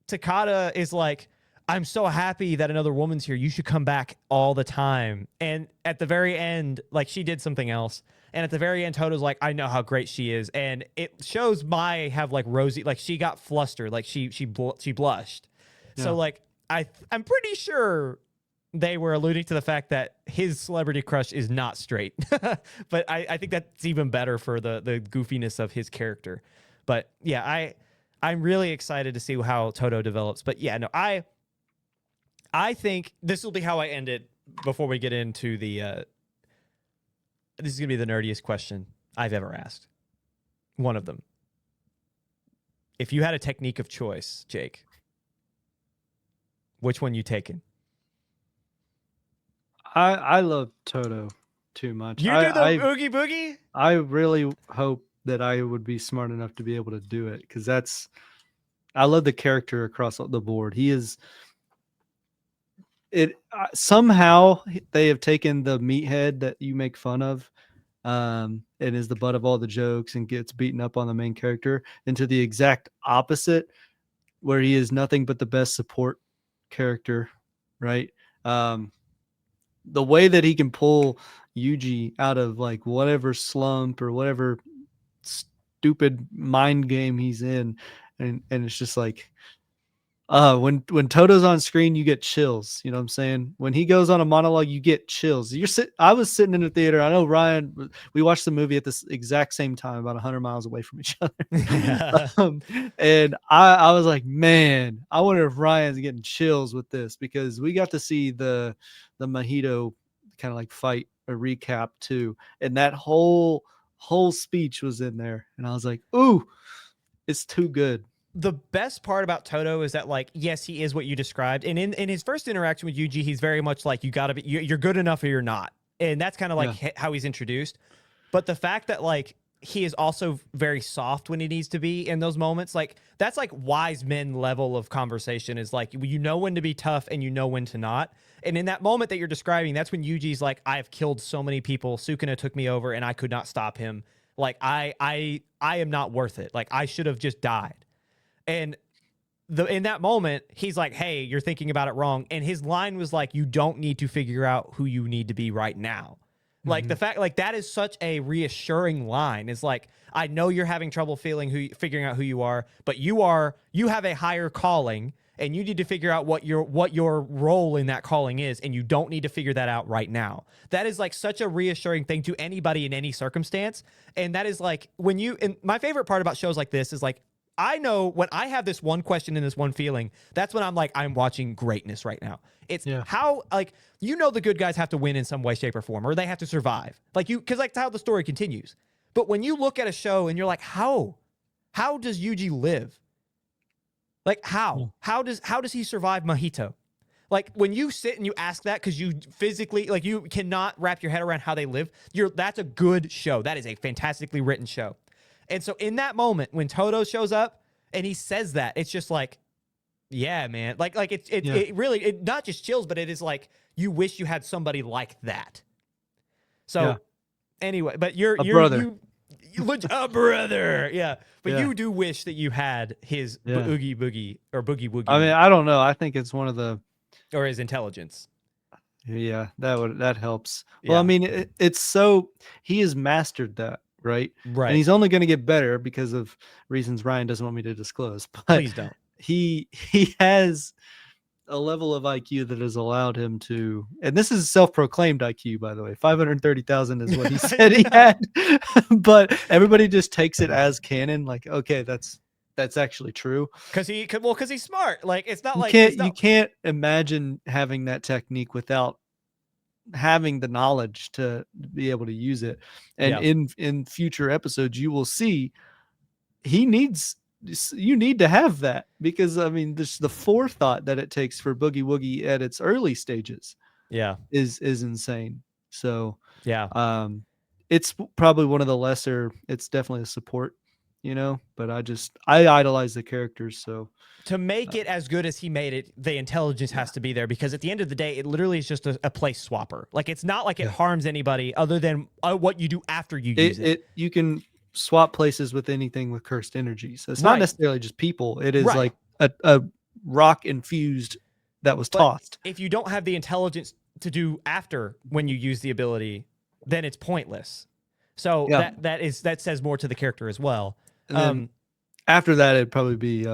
Takata is like, I'm so happy that another woman's here. You should come back all the time. And at the very end, like she did something else. And at the very end, Toto's like, I know how great she is. And it shows Mai have like rosy, like she got flustered, like she blushed. Yeah. So like, I'm pretty sure they were alluding to the fact that his celebrity crush is not straight. But I think that's even better for the goofiness of his character. But yeah, I'm really excited to see how Toto develops. But yeah, no, I think this will be how I end it before we get into the this is going to be the nerdiest question I've ever asked. One of them. If you had a technique of choice, Jake, which one you taking? I love Toto too much. You do the Oogie Boogie? I really hope that I would be smart enough to be able to do it, because I love the character across the board. He is... somehow they have taken the meathead that you make fun of and is the butt of all the jokes and gets beaten up on the main character into the exact opposite, where he is nothing but the best support character, right? The way that he can pull Yuji out of like whatever slump or whatever stupid mind game he's in, and it's just like, when Toto's on screen, you get chills. You know what I'm saying? When he goes on a monologue, you get chills. I was sitting in the theater. I know Ryan, we watched the movie at this exact same time, about 100 miles away from each other. And I was like, man, I wonder if Ryan's getting chills with this, because we got to see the Mahito kind of like fight a recap too, and that whole speech was in there, and I was like, ooh, it's too good. The best part about Toto is that, like, yes, he is what you described, and in his first interaction with Yuji, he's very much like, you gotta be, you're good enough or you're not, and that's kind of like how he's introduced. But the fact that, like, he is also very soft when he needs to be in those moments, like, that's like wise men level of conversation, is like, you know when to be tough and you know when to not. And in that moment that you're describing, that's when Yuji's like, I have killed so many people, Sukuna took me over and I could not stop him, like, I am not worth it, like, I should have just died. And in that moment, he's like, hey, you're thinking about it wrong. And his line was like, you don't need to figure out who you need to be right now. Like, the fact, like, that is such a reassuring line. It's like, I know you're having trouble figuring out who you are, but you have a higher calling, and you need to figure out what your role in that calling is, and you don't need to figure that out right now. That is like such a reassuring thing to anybody in any circumstance. And that is like, and my favorite part about shows like this is like, I know when I have this one question and this one feeling, that's when I'm like, I'm watching greatness right now. It's how, like, you know, the good guys have to win in some way, shape, or form, or they have to survive. Like, because like, that's how the story continues. But when you look at a show and you're like, how does Yuji live? Like, how does he survive Mahito? Like, when you sit and you ask that, because you physically, like, you cannot wrap your head around how they live, that's a good show. That is a fantastically written show. And so in that moment, when Toto shows up and he says that, it's just like, yeah, man. Like it really not just chills, but it is like, you wish you had somebody like that. So anyway, but you're a brother. Yeah. But you do wish that you had his Oogie Boogie or Boogie Woogie. I mean, I don't know. I think it's one of the, or his intelligence. Yeah, that helps. Well, I mean, it's so, he has mastered that. Right. And he's only going to get better because of reasons Ryan doesn't want me to disclose. But please don't. He has a level of IQ that has allowed him to, and this is self-proclaimed IQ, by the way. 530,000 is what he said he had. But everybody just takes it as canon. Like, okay, that's actually true. Because he's smart. Like, it's not like you can't imagine having that technique without having the knowledge to be able to use it. And in future episodes, you will see you need to have that, because I mean, the forethought that it takes for Boogie Woogie at its early stages is insane. So it's probably one of the lesser, it's definitely a support, you know, but I idolize the characters. So to make it as good as he made it, the intelligence has to be there, because at the end of the day, it literally is just a place swapper. Like, it's not like it harms anybody other than what you do after you use it. You can swap places with anything with cursed energy. So it's not necessarily just people. It is like a rock infused that was tossed. If you don't have the intelligence to do after when you use the ability, then it's pointless. So that says more to the character as well. And then after that, it'd probably be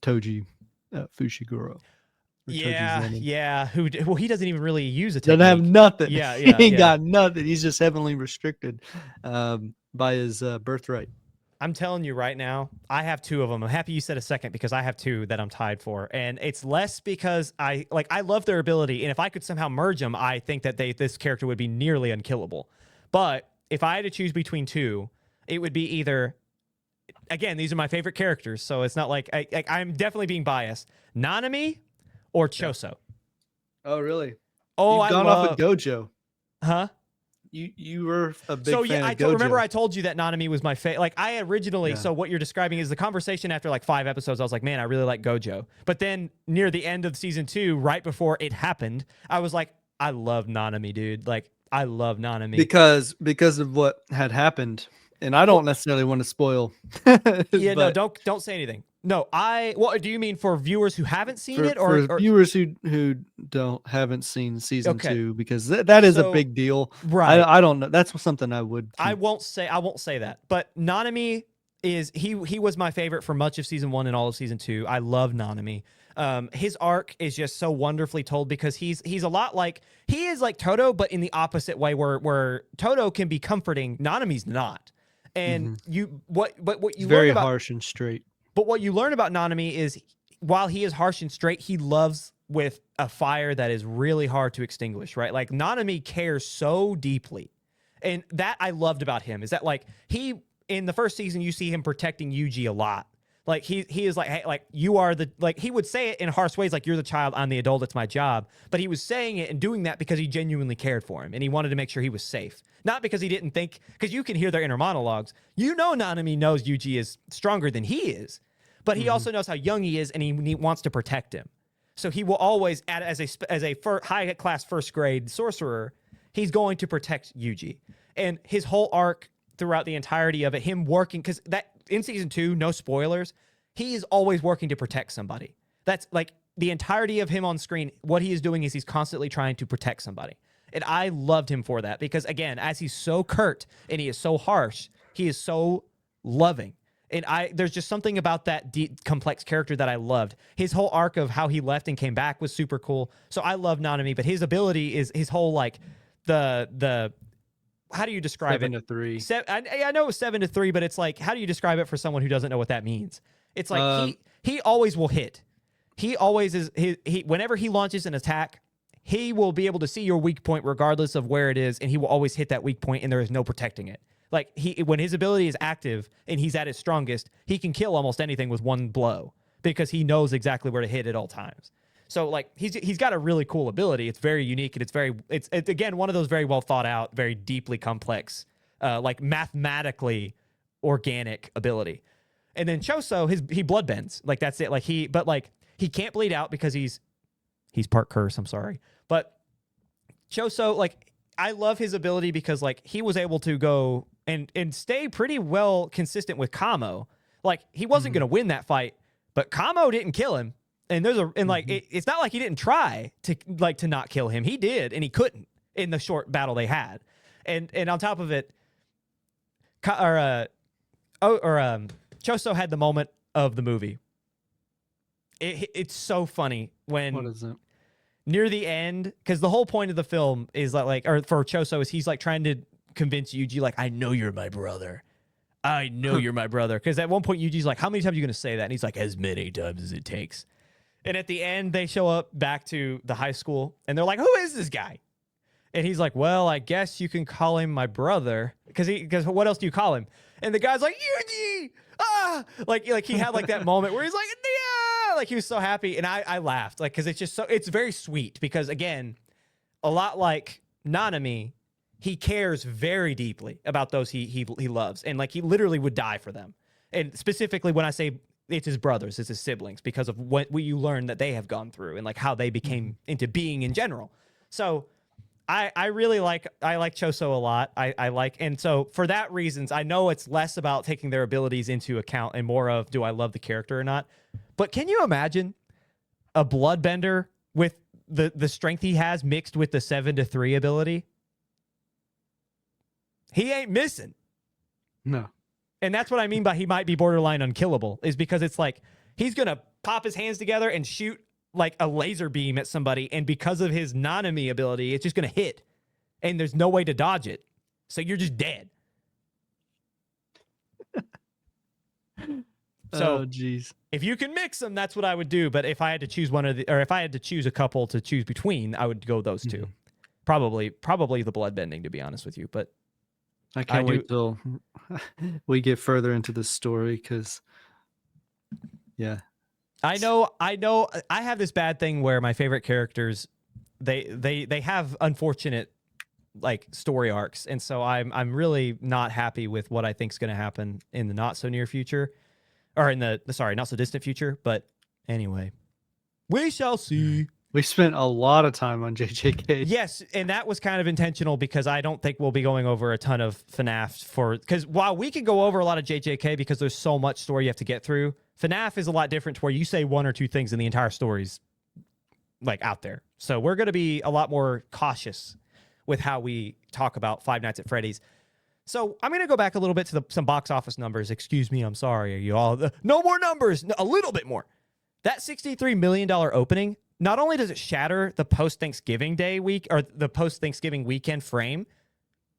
Toji Fushiguro. Yeah. Well, he doesn't even really use a technique. Doesn't have nothing. He ain't got nothing. He's just heavily restricted by his birthright. I'm telling you right now, I have two of them. I'm happy you said a second, because I have two that I'm tied for, and it's less because I love their ability, and if I could somehow merge them, I think that this character would be nearly unkillable. But if I had to choose between two, it would be either. Again, these are my favorite characters, so it's not like I'm definitely being biased. Nanami or Choso. Oh, really? Oh, You've gone off with Gojo. Huh? You were a big fan of Gojo. Remember I told you that Nanami was my favorite. Like, I originally, so what you're describing is the conversation after like 5 episodes. I was like, man, I really like Gojo. But then near the end of season 2, right before it happened, I was like, I love Nanami, dude. Like, I love Nanami. Because of what had happened. And I don't necessarily want to spoil. No, don't say anything. No, what do you mean for viewers who haven't seen it, or viewers who haven't seen season 2, because that is a big deal. Right. I don't know. That's something I would. I won't say that. But Nanami he was my favorite for much of season 1 and all of season 2. I love Nanami. His arc is just so wonderfully told, because he's a lot like, he is like Toto, but in the opposite way, where Toto can be comforting, Nanami's not. And what you very harsh and straight. But what you learn about Nanami is, while he is harsh and straight, he loves with a fire that is really hard to extinguish, right? Like Nanami cares so deeply. And that I loved about him is that like he in the first season you see him protecting Yuji a lot. Like he is like, hey, like you are the, like he would say it in harsh ways, like you're the child, I'm the adult, it's my job. But he was saying it and doing that because he genuinely cared for him and he wanted to make sure he was safe. Not because he didn't think, because you can hear their inner monologues. You know, Nanami knows Yuji is stronger than he is, but he also knows how young he is and he wants to protect him. So he will always, as a high class first grade sorcerer, he's going to protect Yuji. And his whole arc throughout the entirety of it, him working, because that in season 2, no spoilers, he is always working to protect somebody. That's like the entirety of him on screen. What he is doing is he's constantly trying to protect somebody. And I loved him for that because, again, as he's so curt and he is so harsh, he is so loving. And there's just something about that deep, complex character that I loved. His whole arc of how he left and came back was super cool. So I love Nanami, but his ability is his whole like the how do you describe 7 to 3. I know it's 7 to 3, but it's like, how do you describe it for someone who doesn't know what that means? It's like he always will hit. He always is. He whenever he launches an attack, he will be able to see your weak point regardless of where it is, and he will always hit that weak point, and there is no protecting it. Like when his ability is active and he's at his strongest, he can kill almost anything with one blow because he knows exactly where to hit at all times. So like he's got a really cool ability. It's very unique and it's again one of those very well thought out, very deeply complex, like mathematically organic ability. And then Choso, he bloodbends. Like that's it. Like he can't bleed out because he's part curse. I'm sorry, but Choso, like I love his ability because like he was able to go and stay pretty well consistent with Kamo. Like he wasn't gonna win that fight, but Kamo didn't kill him. And it's not like he didn't try to not kill him. He did, and he couldn't in the short battle they had. And on top of it, Choso had the moment of the movie. It's so funny when what is it? Near the end, because the whole point of the film is or for Choso is he's like trying to convince Yuji, like, I know you're my brother. I know you're my brother. Because at one point Yuji's like, how many times are you gonna say that? And he's like, as many times as it takes. And at the end, they show up back to the high school, and they're like, who is this guy? And he's like, well, I guess you can call him my brother. Because what else do you call him? And the guy's like, Yuji! Ah! Like he had like that moment where he's like, yeah! Like he was so happy. And I laughed. Like, because it's just it's very sweet. Because again, a lot like Nanami, he cares very deeply about those he loves. And like he literally would die for them. And specifically when I say it's his brothers, it's his siblings, because of what you learn that they have gone through and like how they became into being in general. So I really like Choso a lot. I like, and so for that reasons, I know it's less about taking their abilities into account and more of, do I love the character or not? But can you imagine a bloodbender with the strength he has mixed with the 7 to 3 ability? He ain't missing. No. And that's what I mean by he might be borderline unkillable, is because it's like he's going to pop his hands together and shoot like a laser beam at somebody. And because of his Nanami ability, it's just going to hit. And there's no way to dodge it. So you're just dead. So geez. If you can mix them, that's what I would do. But if I had to choose if I had to choose a couple to choose between, I would go those two. Probably the bloodbending, to be honest with you. But I can't wait till we get further into the story because, yeah. I know. I have this bad thing where my favorite characters, they have unfortunate like story arcs, and so I'm really not happy with what I think is going to happen in the not so near future, or in the not so distant future. But anyway, we shall see. We spent a lot of time on JJK. Yes, and that was kind of intentional because I don't think we'll be going over a ton of FNaF because while we can go over a lot of JJK because there's so much story you have to get through, FNaF is a lot different to where you say one or two things and the entire story's like out there. So we're going to be a lot more cautious with how we talk about Five Nights at Freddy's. So I'm going to go back a little bit to some box office numbers. Excuse me, I'm sorry. Are you all... No more numbers, a little bit more. That $63 million opening... Not only does it shatter the post-Thanksgiving Day week or the post-Thanksgiving weekend frame,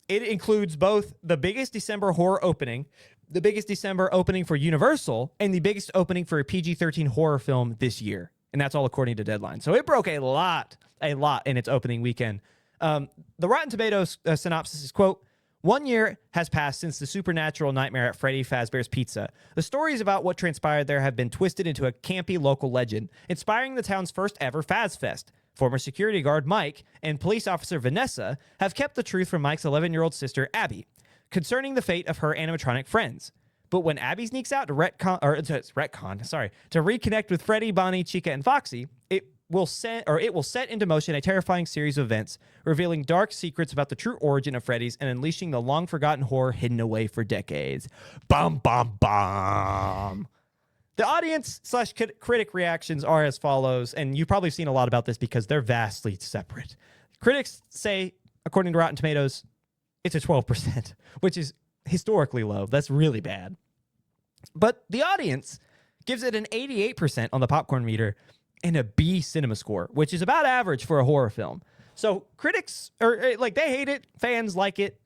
it includes both the biggest December horror opening, the biggest December opening for Universal, and the biggest opening for a PG-13 horror film this year. and that's all according to Deadline. So it broke a lot in its opening weekend. The Rotten Tomatoes synopsis is, quote, "1 year has passed since the supernatural nightmare at Freddy Fazbear's Pizza. The stories about what transpired there have been twisted into a campy local legend, inspiring the town's first ever Faz Fest. Former security guard Mike and police officer Vanessa have kept the truth from Mike's 11-year-old sister Abby concerning the fate of her animatronic friends. But when Abby sneaks out to reconnect with Freddy, Bonnie, Chica, and Foxy, it will set into motion a terrifying series of events, revealing dark secrets about the true origin of Freddy's and unleashing the long-forgotten horror hidden away for decades." Bum, bum, bum. The audience/critic reactions are as follows, and you've probably seen a lot about this because they're vastly separate. Critics say, according to Rotten Tomatoes, it's a 12%, which is historically low. That's really bad. But the audience gives it an 88% on the popcorn meter and a B cinema score, which is about average for a horror film. So critics they hate it, fans like it.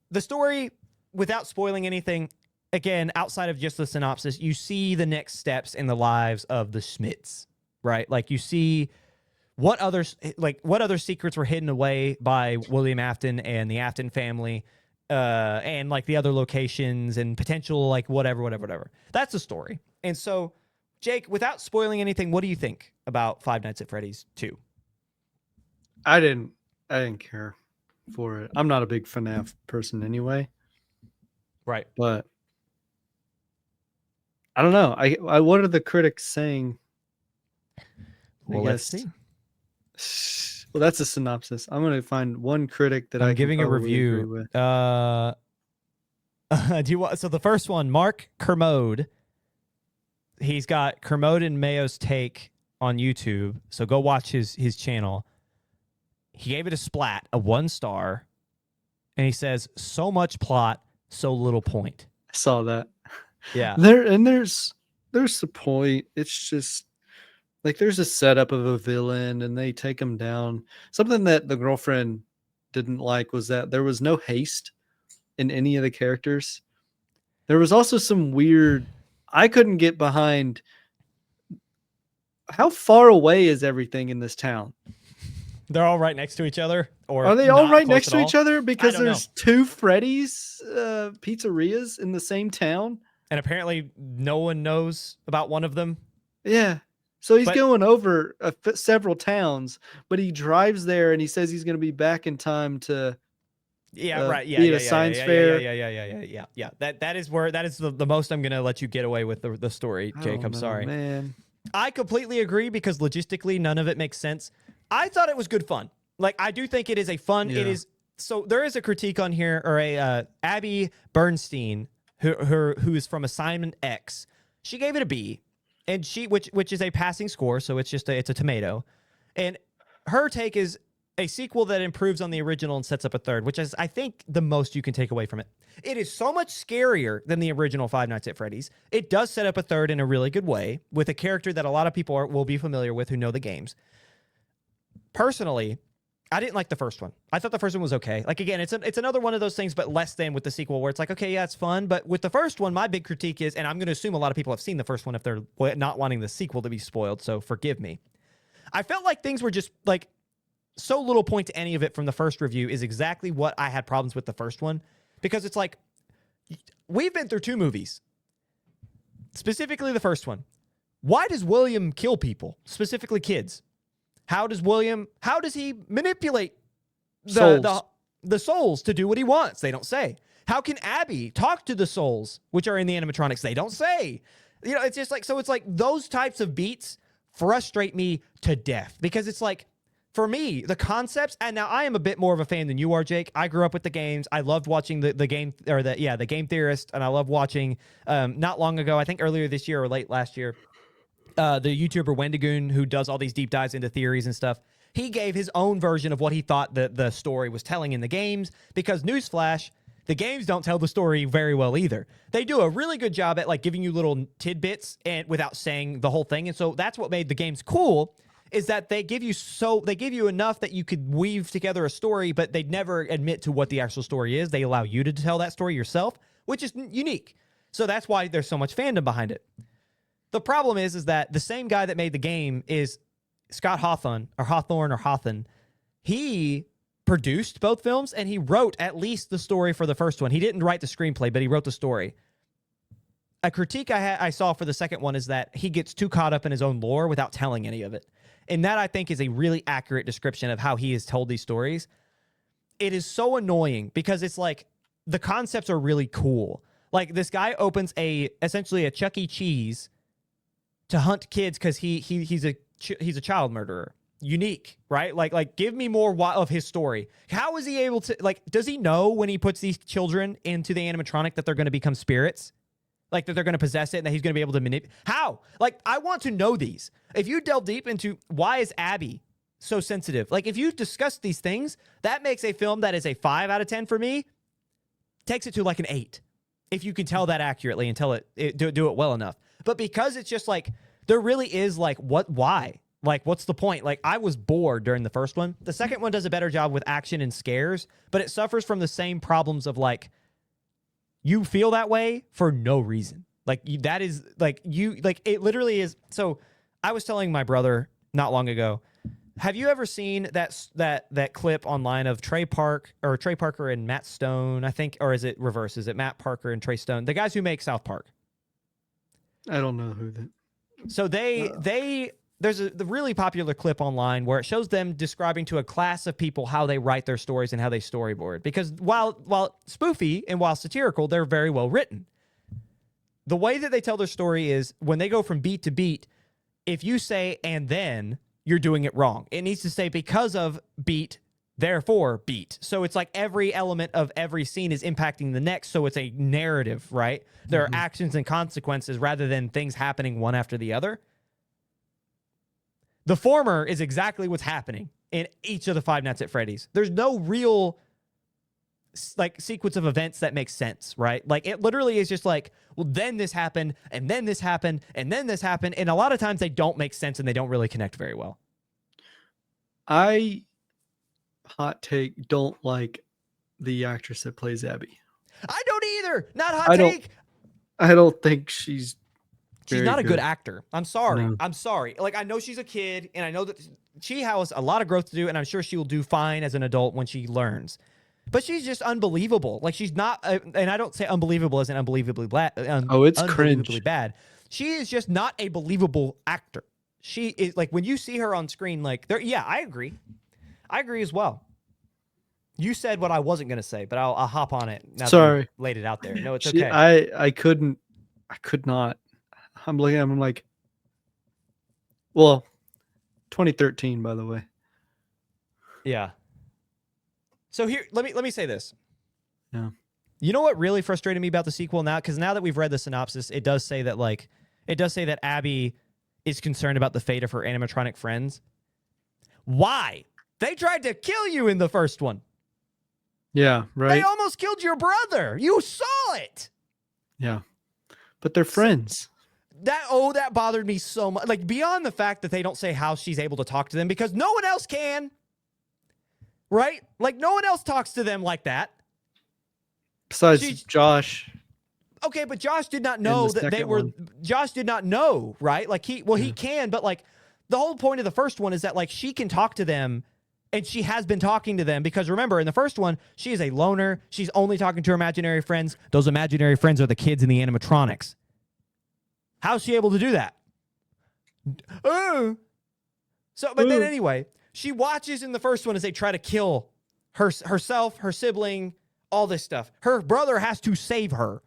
The story, without spoiling anything, again, outside of just the synopsis, you see the next steps in the lives of the Schmidts, right? Like you see what other secrets were hidden away by William Afton and the Afton family, and like the other locations and potential like whatever. That's the story. And so, Jake, without spoiling anything, what do you think about Five Nights at Freddy's 2? I didn't care for it. I'm not a big FNaF person anyway. Right. But I don't know. I what are the critics saying? Well, let's see. Well, that's a synopsis. I'm going to find one critic that I'm giving a review. Do you want? So the first one, Mark Kermode. He's got Kermode and Mayo's Take on YouTube. So go watch his channel. He gave it a splat, a 1 star, and he says, "So much plot, so little point." I saw that. Yeah. There's the point. It's just like there's a setup of a villain and they take him down. Something that the girlfriend didn't like was that there was no haste in any of the characters. There was also some weird, I couldn't get behind how far away is everything in this town. They're all right next to each other, or are they all right next to each other? Because there's 2 Freddy's pizzerias in the same town. And apparently no one knows about one of them. Yeah. So he's going over several towns, but he drives there and he says he's going to be back in time to be at a science fair. Yeah. That is the most I'm going to let you get away with the story, Jake. I'm sorry. Man. I completely agree because logistically none of it makes sense. I thought it was good fun. Like, I do think it is a fun, it is. So there is a critique on here, or a Abby Bernstein, who is from Assignment X. She gave it a B, and which is a passing score, so it's a tomato. And her take is a sequel that improves on the original and sets up a third, which is, I think, the most you can take away from it. It is so much scarier than the original Five Nights at Freddy's. It does set up a third in a really good way with a character that a lot of people will be familiar with who know the games. Personally, I didn't like the first one. I thought the first one was okay. Like, again, it's another one of those things, but less than with the sequel, where it's like, okay, yeah, it's fun. But with the first one, my big critique is, and I'm going to assume a lot of people have seen the first one if they're not wanting the sequel to be spoiled, so forgive me. I felt like things were just, like, so little point to any of it from the first review is exactly what I had problems with the first one. Because it's like, we've been through 2 movies. Specifically the first one. Why does William kill people? Specifically kids. How does he manipulate the souls to do what he wants? They don't say. How can Abby talk to the souls, which are in the animatronics? They don't say. You know, it's just like, so it's like those types of beats frustrate me to death because it's like, for me, the concepts, and now I am a bit more of a fan than you are, Jake. I grew up with the games. I loved watching the Game Theorist, and I love watching, not long ago, I think earlier this year or late last year, the YouTuber Wendigoon, who does all these deep dives into theories and stuff, he gave his own version of what he thought the story was telling in the games, because newsflash, the games don't tell the story very well either. They do a really good job at like giving you little tidbits and without saying the whole thing. And so that's what made the games cool, is that they give you enough that you could weave together a story, but they never admit to what the actual story is. They allow you to tell that story yourself, which is unique. So that's why there's so much fandom behind it. The problem is that the same guy that made the game is Scott Hawthorne. He produced both films, and he wrote at least the story for the first one. He didn't write the screenplay, but he wrote the story. A critique I saw for the second one is that he gets too caught up in his own lore without telling any of it. And that, I think, is a really accurate description of how he has told these stories. It is so annoying because it's like the concepts are really cool. Like, this guy opens essentially a Chuck E. Cheese to hunt kids because he's a child murderer. Unique, right? Like give me more of his story. How is he able to, like, does he know when he puts these children into the animatronic that they're going to become spirits? Like, that they're going to possess it and that he's going to be able to manipulate? How? Like, I want to know these. If you delve deep into why is Abby so sensitive, like, if you discuss these things, that makes a film that is a 5 out of 10 for me, takes it to like an 8. If you can tell that accurately and do it well enough. But because it's just like, there really is like, why? Like, what's the point? Like, I was bored during the first one. The second one does a better job with action and scares, but it suffers from the same problems of, like, you feel that way for no reason. Like, it literally is. So I was telling my brother not long ago, have you ever seen that clip online of Trey Parker and Matt Stone, I think, or is it reverse? Is it Matt Parker and Trey Stone? The guys who make South Park. I don't know who that. So there's the really popular clip online where it shows them describing to a class of people how they write their stories and how they storyboard. Because while spoofy and while satirical, they're very well written. The way that they tell their story is when they go from beat to beat, if you say, and then, you're doing it wrong. It needs to say because of beat, therefore beat. So it's like every element of every scene is impacting the next. So it's a narrative, right? There are actions and consequences rather than things happening one after the other. The former is exactly what's happening in each of the Five Nights at Freddy's. There's no real like sequence of events that makes sense, right? Like, it literally is just like, well, then this happened, and then this happened, and then this happened. And a lot of times they don't make sense and they don't really connect very well. Hot take, don't like the actress that plays Abby. I don't either. Not hot take. I don't think she's not a good actor. I'm sorry. No. I'm sorry. Like, I know she's a kid, and I know that she has a lot of growth to do, and I'm sure she will do fine as an adult when she learns. But she's just unbelievable. Like, she's not, and I don't say unbelievable as in unbelievably bad. It's cringe. Bad. She is just not a believable actor. She is, like, when you see her on screen, like, yeah, I agree. I agree as well. You said what I wasn't going to say, but I'll hop on it. Now Sorry. that you laid it out there. No, it's okay. I could not. I'm looking at him, I'm like, well, 2013, by the way. Yeah. So here, let me say this. Yeah. You know what really frustrated me about the sequel now? Because now that we've read the synopsis, it does say that Abby is concerned about the fate of her animatronic friends. Why? They tried to kill you in the first one. Yeah, right. They almost killed your brother. You saw it. Yeah. But they're friends. That bothered me so much. Like, beyond the fact that they don't say how she's able to talk to them, because no one else can. Right? Like, no one else talks to them like that. Besides Josh. Okay, but Josh did not know that they were... Josh did not know, right? Like, he can, but, like, the whole point of the first one is that, like, she can talk to them, and she has been talking to them, because remember, in the first one, she is a loner. She's only talking to her imaginary friends. Those imaginary friends are the kids in the animatronics. How's she able to do that? But then anyway, she watches in the first one as they try to kill herself, her sibling, all this stuff. Her brother has to save her.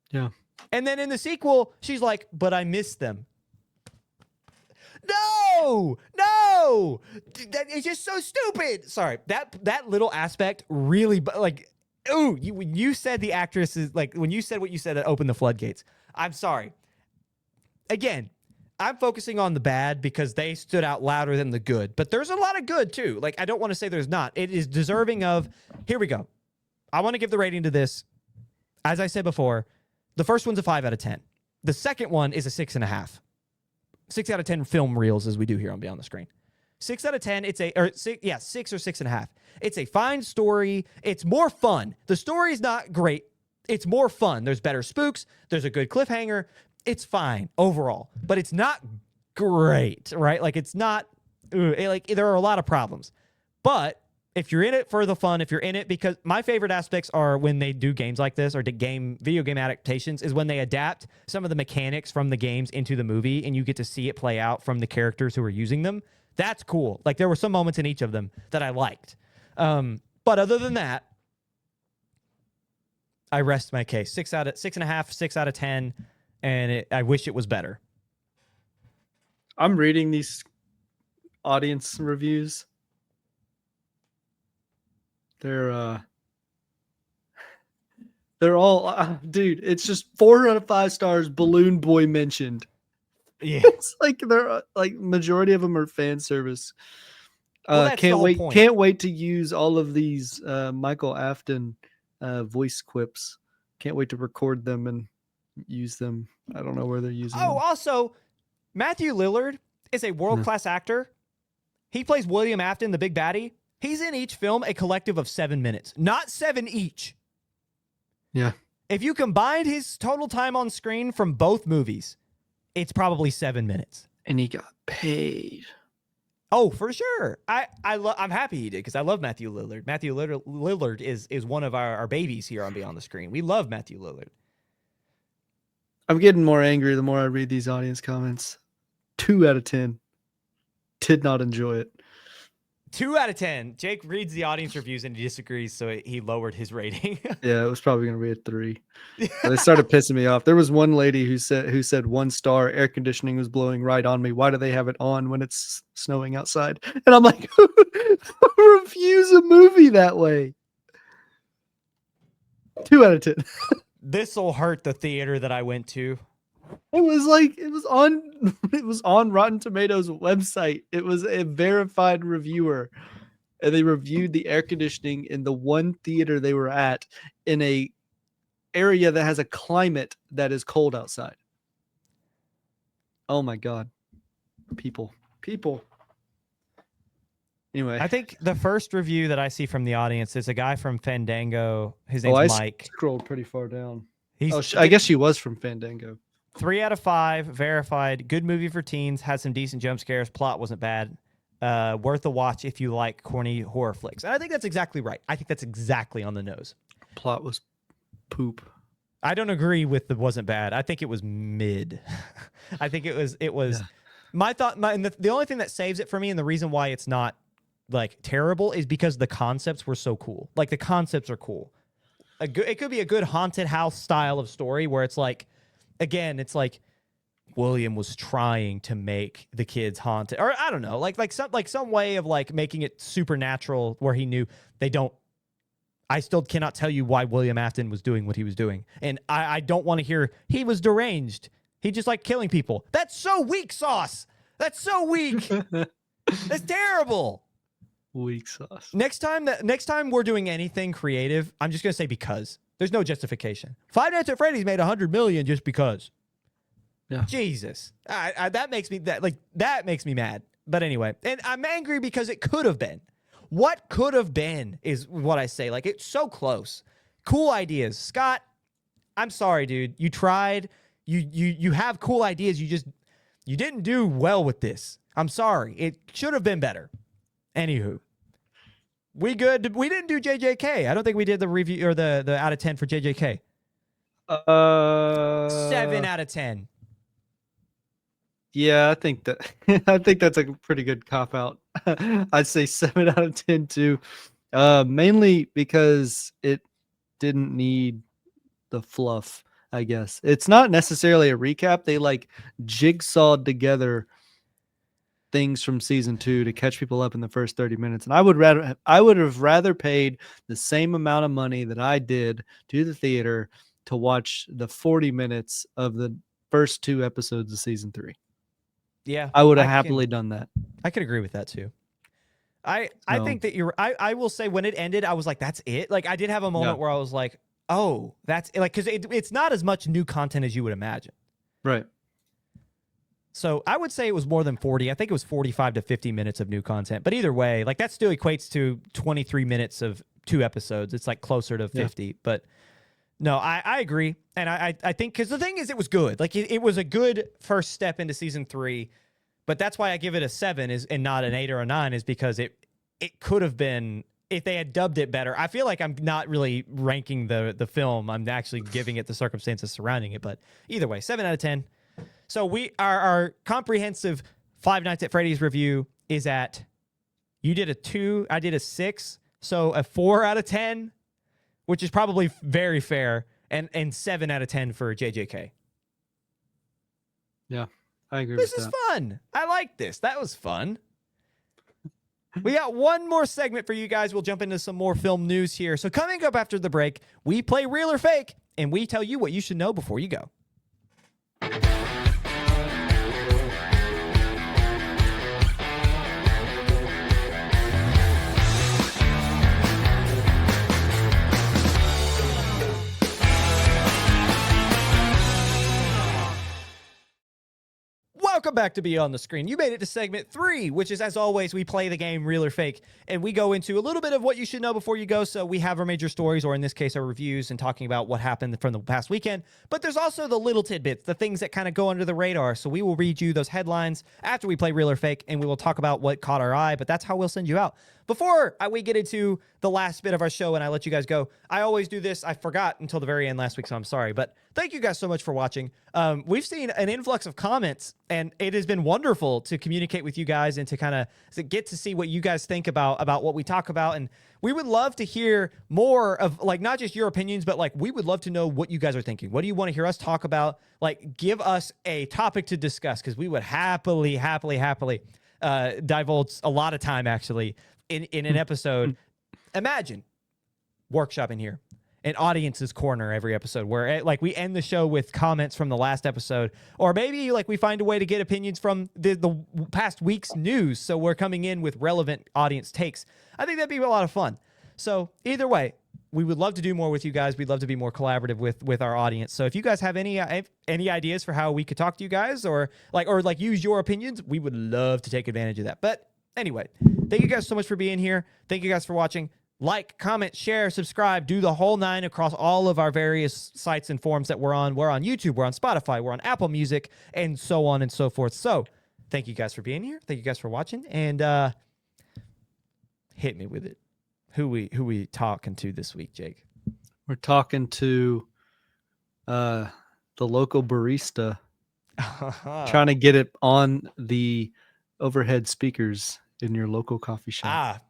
Yeah. And then in the sequel, she's like, but I miss them. No! It's just so stupid. Sorry, that little aspect really, like, ooh, when you said the actress is, like, when you said what you said, that opened the floodgates. I'm sorry. Again, I'm focusing on the bad because they stood out louder than the good. But there's a lot of good, too. Like, I don't want to say there's not. It is deserving of... Here we go. I want to give the rating to this. As I said before, the first one's a 5 out of 10. The second one is a 6.5. 6 out of 10 film reels, as we do here on Beyond the Screen. 6 out of 10, 6 or 6.5. It's a fine story. It's more fun. The story's not great. It's more fun. There's better spooks. There's a good cliffhanger. it's fine overall, but it's not great, right? Like it's not like there are a lot of problems. But if you're in it for the fun, if you're in it because my favorite aspects are when they do games like this or video game adaptations is when they adapt some of the mechanics from the games into the movie and you get to see it play out from the characters who are using them. That's cool. Like there were some moments in each of them that I liked. But other than that, I rest my case. 6.5, 6 out of 10, and I wish it was better. I'm reading these audience reviews. They're all dude. It's just 4 out of 5 stars. Balloon Boy mentioned. Yeah, it's like they're like majority of them are fan service. Well, can't wait to use all of these Michael Afton voice quips. Can't wait to record them and use them. I don't know where they're using them. Also, Matthew Lillard is a world-class actor. He plays William Afton, the big baddie. He's in each film a collective of 7 minutes, not 7 each. Yeah. If you combined his total time on screen from both movies, it's probably 7 minutes. And he got paid. Oh, for sure. I'm happy he did because I love Matthew Lillard. Matthew Lillard is one of our babies here on Beyond the Screen. We love Matthew Lillard. I'm getting more angry the more I read these audience comments. 2 out of 10. Did not enjoy it. 2 out of 10. Jake reads the audience reviews and he disagrees, so he lowered his rating. Yeah, it was probably going to be a 3. They started pissing me off. There was one lady who said 1 star, air conditioning was blowing right on me. Why do they have it on when it's snowing outside? And I'm like, who reviews a movie that way? 2 out of 10. This will hurt the theater that I went to. It was on Rotten Tomatoes website. It was a verified reviewer, and they reviewed the air conditioning in the one theater they were at in a area that has a climate that is cold outside. Oh my God. People. Anyway. I think the first review that I see from the audience is a guy from Fandango. His name's Mike. Scrolled pretty far down. He's, I guess she was from Fandango. 3 out of 5, verified. Good movie for teens. Had some decent jump scares. Plot wasn't bad. Worth a watch if you like corny horror flicks. And I think that's exactly right. I think that's exactly on the nose. Plot was poop. I don't agree with the wasn't bad. I think it was mid. I think it was. Yeah. My thought. And the only thing that saves it for me, and the reason why it's not like terrible, is because the concepts were so cool. Like the concepts are cool. It could be a good haunted house style of story where it's like. Again, it's like William was trying to make the kids haunted, or I don't know, like some way of like making it supernatural where he knew they don't. I still cannot tell you why William Afton was doing what he was doing, and I don't want to hear he was deranged. He just liked killing people. That's so weak sauce. That's so weak. That's terrible. Weak sauce. Next time we're doing anything creative, I'm just gonna say because. There's no justification. Five Nights at Freddy's made $100 million just because. Yeah. Jesus, that makes me mad. But anyway, and I'm angry because it could have been. What could have been is what I say. Like it's so close. Cool ideas, Scott. I'm sorry, dude. You tried. You have cool ideas. You didn't do well with this. I'm sorry. It should have been better. Anywho. We good? We didn't do JJK. I don't think we did the review or the out of 10 for JJK. 7 out of 10. Yeah, I think that's a pretty good cop out. I'd say 7 out of 10 too. Mainly because it didn't need the fluff, I guess. It's not necessarily a recap. They like jigsawed together things from season 2 to catch people up in the first 30 minutes. And I would have rather paid the same amount of money that I did to the theater to watch the 40 minutes of the first 2 episodes of season 3. Yeah. I would have happily done that. I could agree with that too. I think that I will say when it ended, I was like, that's it. Like I did have a moment where I was like, oh, that's it. Like, cause it's not as much new content as you would imagine. Right. So I would say it was more than 40. I think it was 45 to 50 minutes of new content. But either way, like that still equates to 23 minutes of 2 episodes. It's like closer to 50. But No, I agree. And I think, because the thing is, it was good. Like, it was a good first step into season 3. But that's why I give it a 7 and not an 8 or a 9, is because it could have been, if they had dubbed it better. I feel like I'm not really ranking the film. I'm actually giving it the circumstances surrounding it. But either way, 7 out of 10. So our comprehensive Five Nights at Freddy's review is at, you did a 2, I did a 6. So a 4 out of 10. Which is probably very fair, and 7 out of 10 for JJK. Yeah, I agree with that. This is fun. I like this. That was fun. We got one more segment for you guys. We'll jump into some more film news here. So coming up after the break, we play Real or Fake, and we tell you what you should know before you go. Welcome back to Beyond the Screen. You made it to segment 3, which is, as always, we play the game Real or Fake, and we go into a little bit of what you should know before you go. So we have our major stories, or in this case, our reviews, and talking about what happened from the past weekend. But there's also the little tidbits, the things that kind of go under the radar. So we will read you those headlines after we play Real or Fake, and we will talk about what caught our eye, but that's how we'll send you out. Before we get into the last bit of our show and I let you guys go, I always do this. I forgot until the very end last week, so I'm sorry. But thank you guys so much for watching. We've seen an influx of comments, and it has been wonderful to communicate with you guys and to kind of get to see what you guys think about what we talk about. And we would love to hear more of, like, not just your opinions, but, like, we would love to know what you guys are thinking. What do you want to hear us talk about? Like, give us a topic to discuss, because we would happily divulge a lot of time, actually, in an episode. Imagine workshopping here, an audience's corner every episode, where like we end the show with comments from the last episode, or maybe like we find a way to get opinions from the past week's news, so we're coming in with relevant audience takes. I think that'd be a lot of fun. So either way, we would love to do more with you guys. We'd love to be more collaborative with our audience. So if you guys have any ideas for how we could talk to you guys, or use your opinions, we would love to take advantage of that. But anyway, thank you guys so much for being here. Thank you guys for watching. Like, comment, share, subscribe, do the whole 9 across all of our various sites and forums that we're on. We're on YouTube, we're on Spotify, we're on Apple Music, and so on and so forth. So thank you guys for being here. Thank you guys for watching. And hit me with it. Who we talking to this week, Jake? We're talking to the local barista, trying to get it on the overhead speakers in your local coffee shop.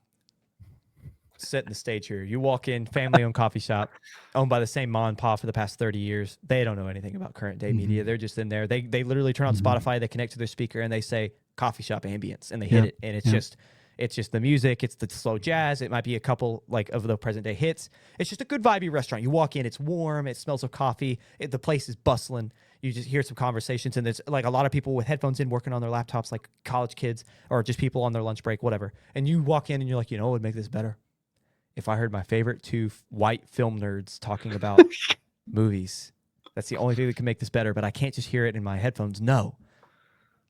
Setting the stage here. You walk in, family-owned coffee shop, owned by the same mom and pop for the past 30 years. They don't know anything about current day media. They're just in there. They literally turn on Spotify, they connect to their speaker, and they say coffee shop ambience, and they hit it, and it's just the music, it's the slow jazz, it might be a couple like of the present day hits. It's just a good vibey restaurant. You walk in, it's warm, it smells of coffee, the place is bustling. You just hear some conversations, and there's like a lot of people with headphones in working on their laptops, like college kids or just people on their lunch break, whatever. And you walk in and you're like, you know what would make this better? If I heard my favorite 2 white film nerds talking about movies. That's the only thing that can make this better, but I can't just hear it in my headphones. No,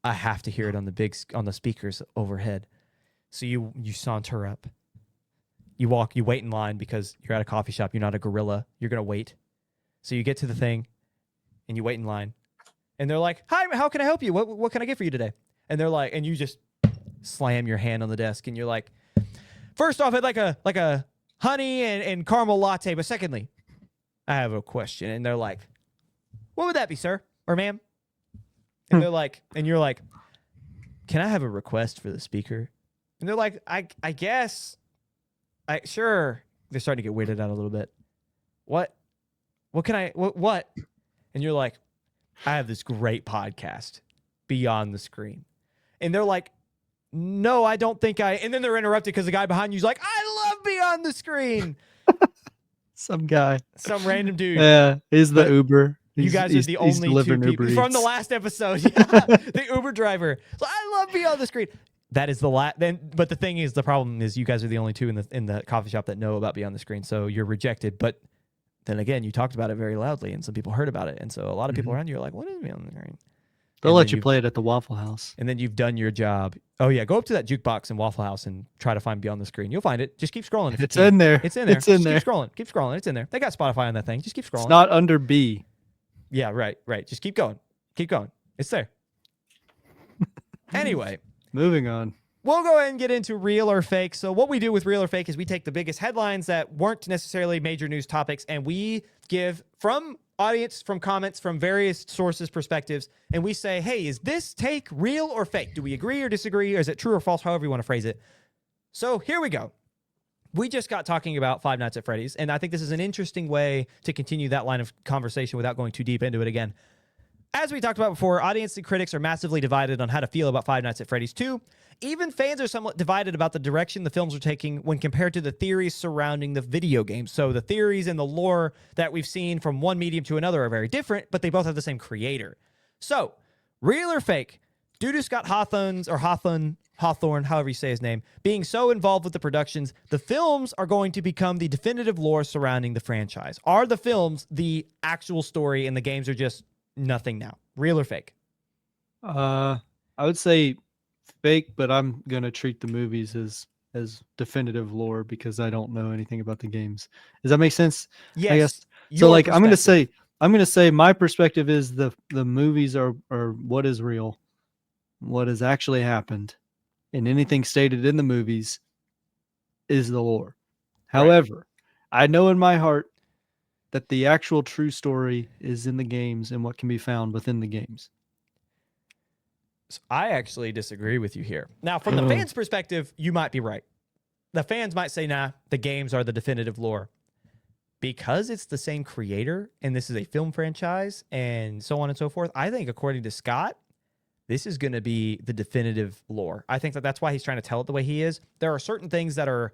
I have to hear it on the speakers overhead. So you saunter up. You wait in line because you're at a coffee shop. You're not a gorilla. You're going to wait. So you get to the thing and you wait in line. And they're like, "Hi, how can I help you? What can I get for you today?" And they're like, and you just slam your hand on the desk and you're like, "First off, I'd like a honey and caramel latte, but secondly, I have a question." And they're like, "What would that be, sir or ma'am?" And they're like, and you're like, "Can I have a request for the speaker?" And they're like, I guess, sure. They're starting to get weirded out a little bit. What can I, what? And you're like, "I have this great podcast, Beyond the Screen." And they're like, "No, I don't think I," and then they're interrupted because the guy behind you's like, "I love Beyond the Screen." Some random dude. Yeah, he's the Uber. You guys are the only 2 people from the last episode. Yeah, the Uber driver. So I love Beyond the Screen. That is the last. But the thing is, the problem is, you guys are the only 2 in the coffee shop that know about Beyond the Screen. So you're rejected. But then again, you talked about it very loudly, and some people heard about it, and so a lot of people around you are like, "What is Beyond the Screen?" They'll let you play it at the Waffle House. And then you've done your job. Oh, yeah. Go up to that jukebox in Waffle House and try to find Beyond the Screen. You'll find it. Just keep scrolling. It's in there. It's in there. It's in there. Keep scrolling. Keep scrolling. It's in there. They got Spotify on that thing. Just keep scrolling. It's not under B. Yeah, right. Just keep going. Keep going. It's there. Anyway. Moving on. We'll go ahead and get into real or fake. So what we do with real or fake is we take the biggest headlines that weren't necessarily major news topics, and we give from audience, from comments, from various sources' perspectives, and we say, hey, is this take real or fake? Do we agree or disagree? Or is it true or false? However you want to phrase it. So here we go. We just got talking about Five Nights at Freddy's, and I think this is an interesting way to continue that line of conversation without going too deep into it again. As we talked about before, audience and critics are massively divided on how to feel about Five Nights at Freddy's 2. Even fans are somewhat divided about the direction the films are taking when compared to the theories surrounding the video games. So the theories and the lore that we've seen from one medium to another are very different, but they both have the same creator. So, real or fake, due to Scott Hawthorne, however you say his name, being so involved with the productions, the films are going to become the definitive lore surrounding the franchise. Are the films the actual story and the games are just nothing now? Real or fake? I would say fake, but I'm gonna treat the movies as definitive lore because I don't know anything about the games. Does that make sense? Yes. I guess. So like I'm gonna say my perspective is the movies are what is real, what has actually happened, and anything stated in the movies is the lore. Right. However, I know in my heart that the actual true story is in the games and what can be found within the games. I actually disagree with you here. Now, from the fans' perspective, you might be right. The fans might say, nah, the games are the definitive lore. Because it's the same creator, and this is a film franchise, and so on and so forth, I think, according to Scott, this is going to be the definitive lore. I think that that's why he's trying to tell it the way he is. There are certain things that are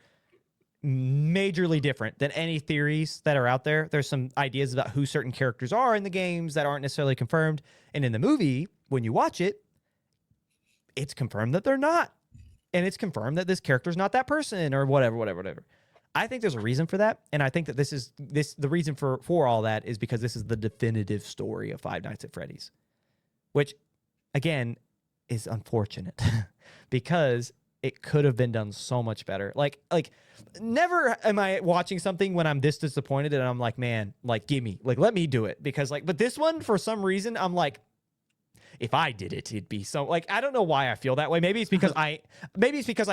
majorly different than any theories that are out there. There's some ideas about who certain characters are in the games that aren't necessarily confirmed. And in the movie, when you watch it, it's confirmed that they're not. And it's confirmed that this character's not that person or whatever. I think there's a reason for that. And I think that the reason for all that is because this is the definitive story of Five Nights at Freddy's, which again is unfortunate because it could have been done so much better. Like never am I watching something when I'm this disappointed and I'm like, man, like, give me, like, let me do it. Because but this one, for some reason, I'm like, if I did it, it'd be so, like, I don't know why I feel that way. Maybe it's because I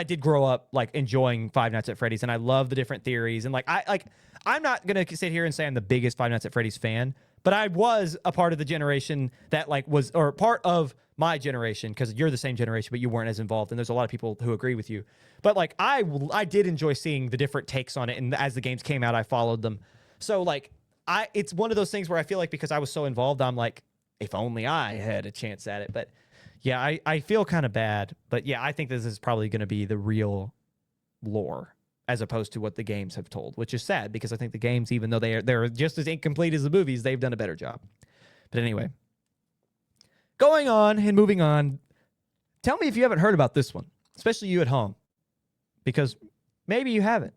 did grow up like enjoying Five Nights at Freddy's and I love the different theories. And I'm not going to sit here and say I'm the biggest Five Nights at Freddy's fan, but I was a part of the generation that or part of my generation, because you're the same generation, but you weren't as involved. And there's a lot of people who agree with you. But I did enjoy seeing the different takes on it. And as the games came out, I followed them. So it's one of those things where I feel like because I was so involved, I'm like, if only I had a chance at it. But yeah, I feel kind of bad. But yeah, I think this is probably going to be the real lore as opposed to what the games have told, which is sad because I think the games, even though they're just as incomplete as the movies, they've done a better job. But anyway, going on and moving on, tell me if you haven't heard about this one, especially you at home, because maybe you haven't.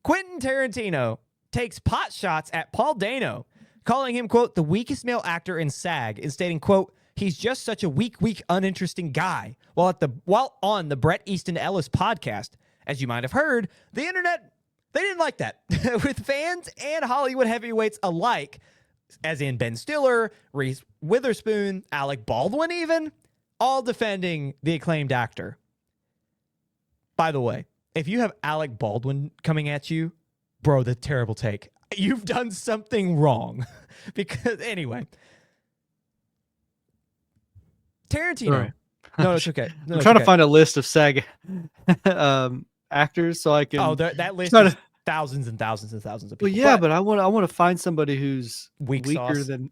Quentin Tarantino takes pot shots at Paul Dano, calling him, quote, the weakest male actor in SAG, and stating, quote, he's just such a weak, uninteresting guy. While on the Bret Easton Ellis podcast, as you might have heard, the internet, they didn't like that. With fans and Hollywood heavyweights alike, as in Ben Stiller, Reese Witherspoon, Alec Baldwin even, all defending the acclaimed actor. By the way, if you have Alec Baldwin coming at you, bro, the terrible take. You've done something wrong. Because, anyway. Tarantino. Sorry. No, it's okay. No, I'm trying to find a list of SAG actors so I can... Oh, that list is thousands and thousands and thousands of people. Well, yeah, but I want to find somebody who's weaker than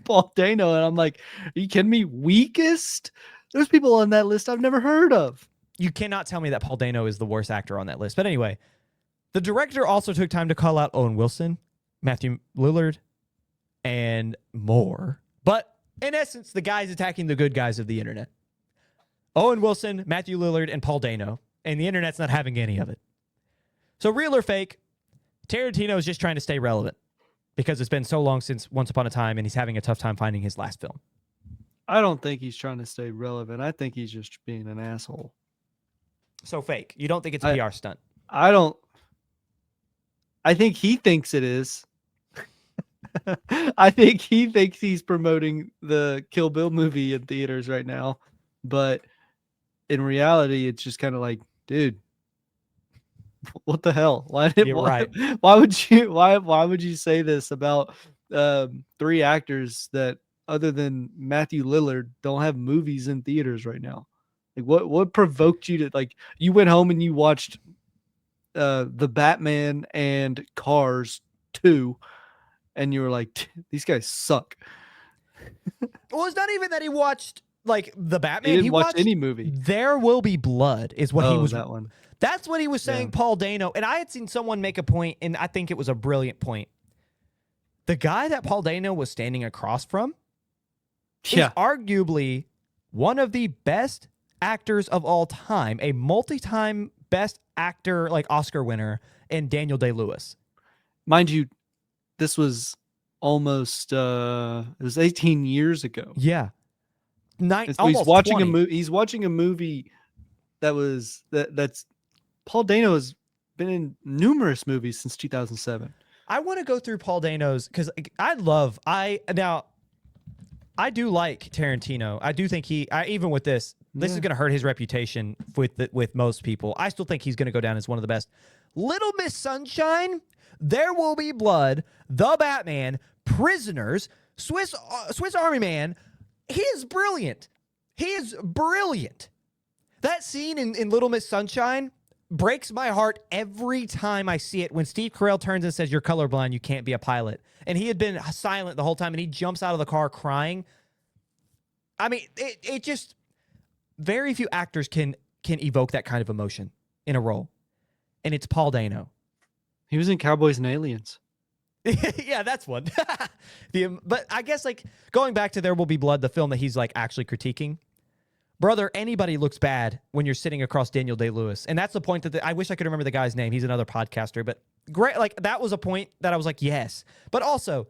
Paul Dano. And I'm like, are you kidding me? Weakest? There's people on that list I've never heard of. You cannot tell me that Paul Dano is the worst actor on that list. But anyway, the director also took time to call out Owen Wilson, Matthew Lillard, and more. But in essence, the guys attacking the good guys of the internet. Owen Wilson, Matthew Lillard, and Paul Dano. And the internet's not having any of it. So real or fake, Tarantino is just trying to stay relevant because it's been so long since Once Upon a Time and he's having a tough time finding his last film. I don't think he's trying to stay relevant. I think he's just being an asshole. So fake. You don't think it's a PR stunt? I don't. I think he thinks it is. I think he thinks he's promoting the Kill Bill movie in theaters right now, but in reality, it's just kind of like, dude, what the hell? Why would you say this about 3 actors that, other than Matthew Lillard, don't have movies in theaters right now? Like, what provoked you to, like, you went home and you watched the Batman and Cars 2, and you were like, these guys suck. Well, it's not even that he watched like the Batman. He didn't watch any movie. There Will Be Blood is what he was. That one. That's what he was saying, Paul Dano. And I had seen someone make a point, and I think it was a brilliant point. The guy that Paul Dano was standing across from is arguably one of the best actors of all time, a multi-time best actor, like Oscar winner, in Daniel Day-Lewis. Mind you, this was almost it was 18 years ago. Yeah. Almost he's watching 20. a movie. He's watching a movie that's Paul Dano has been in numerous movies since 2007. I want to go through Paul Dano's, because I do like Tarantino. I do think even with this is going to hurt his reputation with most people. I still think he's going to go down as one of the best. Little Miss Sunshine, There Will Be Blood, The Batman, Prisoners, Swiss Army Man. He is brilliant. He is brilliant. That scene in Little Miss Sunshine breaks my heart every time I see it, when Steve Carell turns and says, "You're colorblind, you can't be a pilot." And he had been silent the whole time, and he jumps out of the car crying. I mean, it just, very few actors can evoke that kind of emotion in a role. And it's Paul Dano. He was in Cowboys and Aliens. Yeah, that's one. But I guess, like, going back to There Will Be Blood, the film that he's like actually critiquing, brother, anybody looks bad when you're sitting across Daniel Day-Lewis. And that's the point that I wish I could remember the guy's name. He's another podcaster, but great. Like, that was a point that I was like, yes. But also,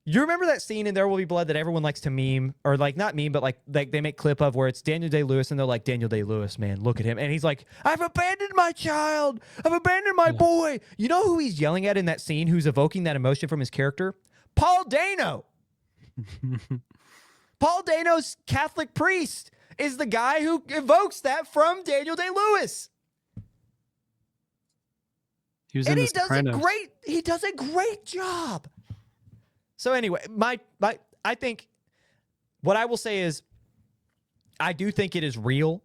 you remember that scene in There Will Be Blood that everyone likes to meme, or like not meme, but like they make clip of, where it's Daniel Day-Lewis and they're like, "Daniel Day-Lewis, man, look at him." And he's like, "I've abandoned my child. I've abandoned my boy." You know who he's yelling at in that scene, who's evoking that emotion from his character? Paul Dano. Paul Dano's Catholic priest is the guy who evokes that from Daniel Day-Lewis. He was in The Sopranos. He does a great job. So anyway, I think what I will say is, I do think it is real,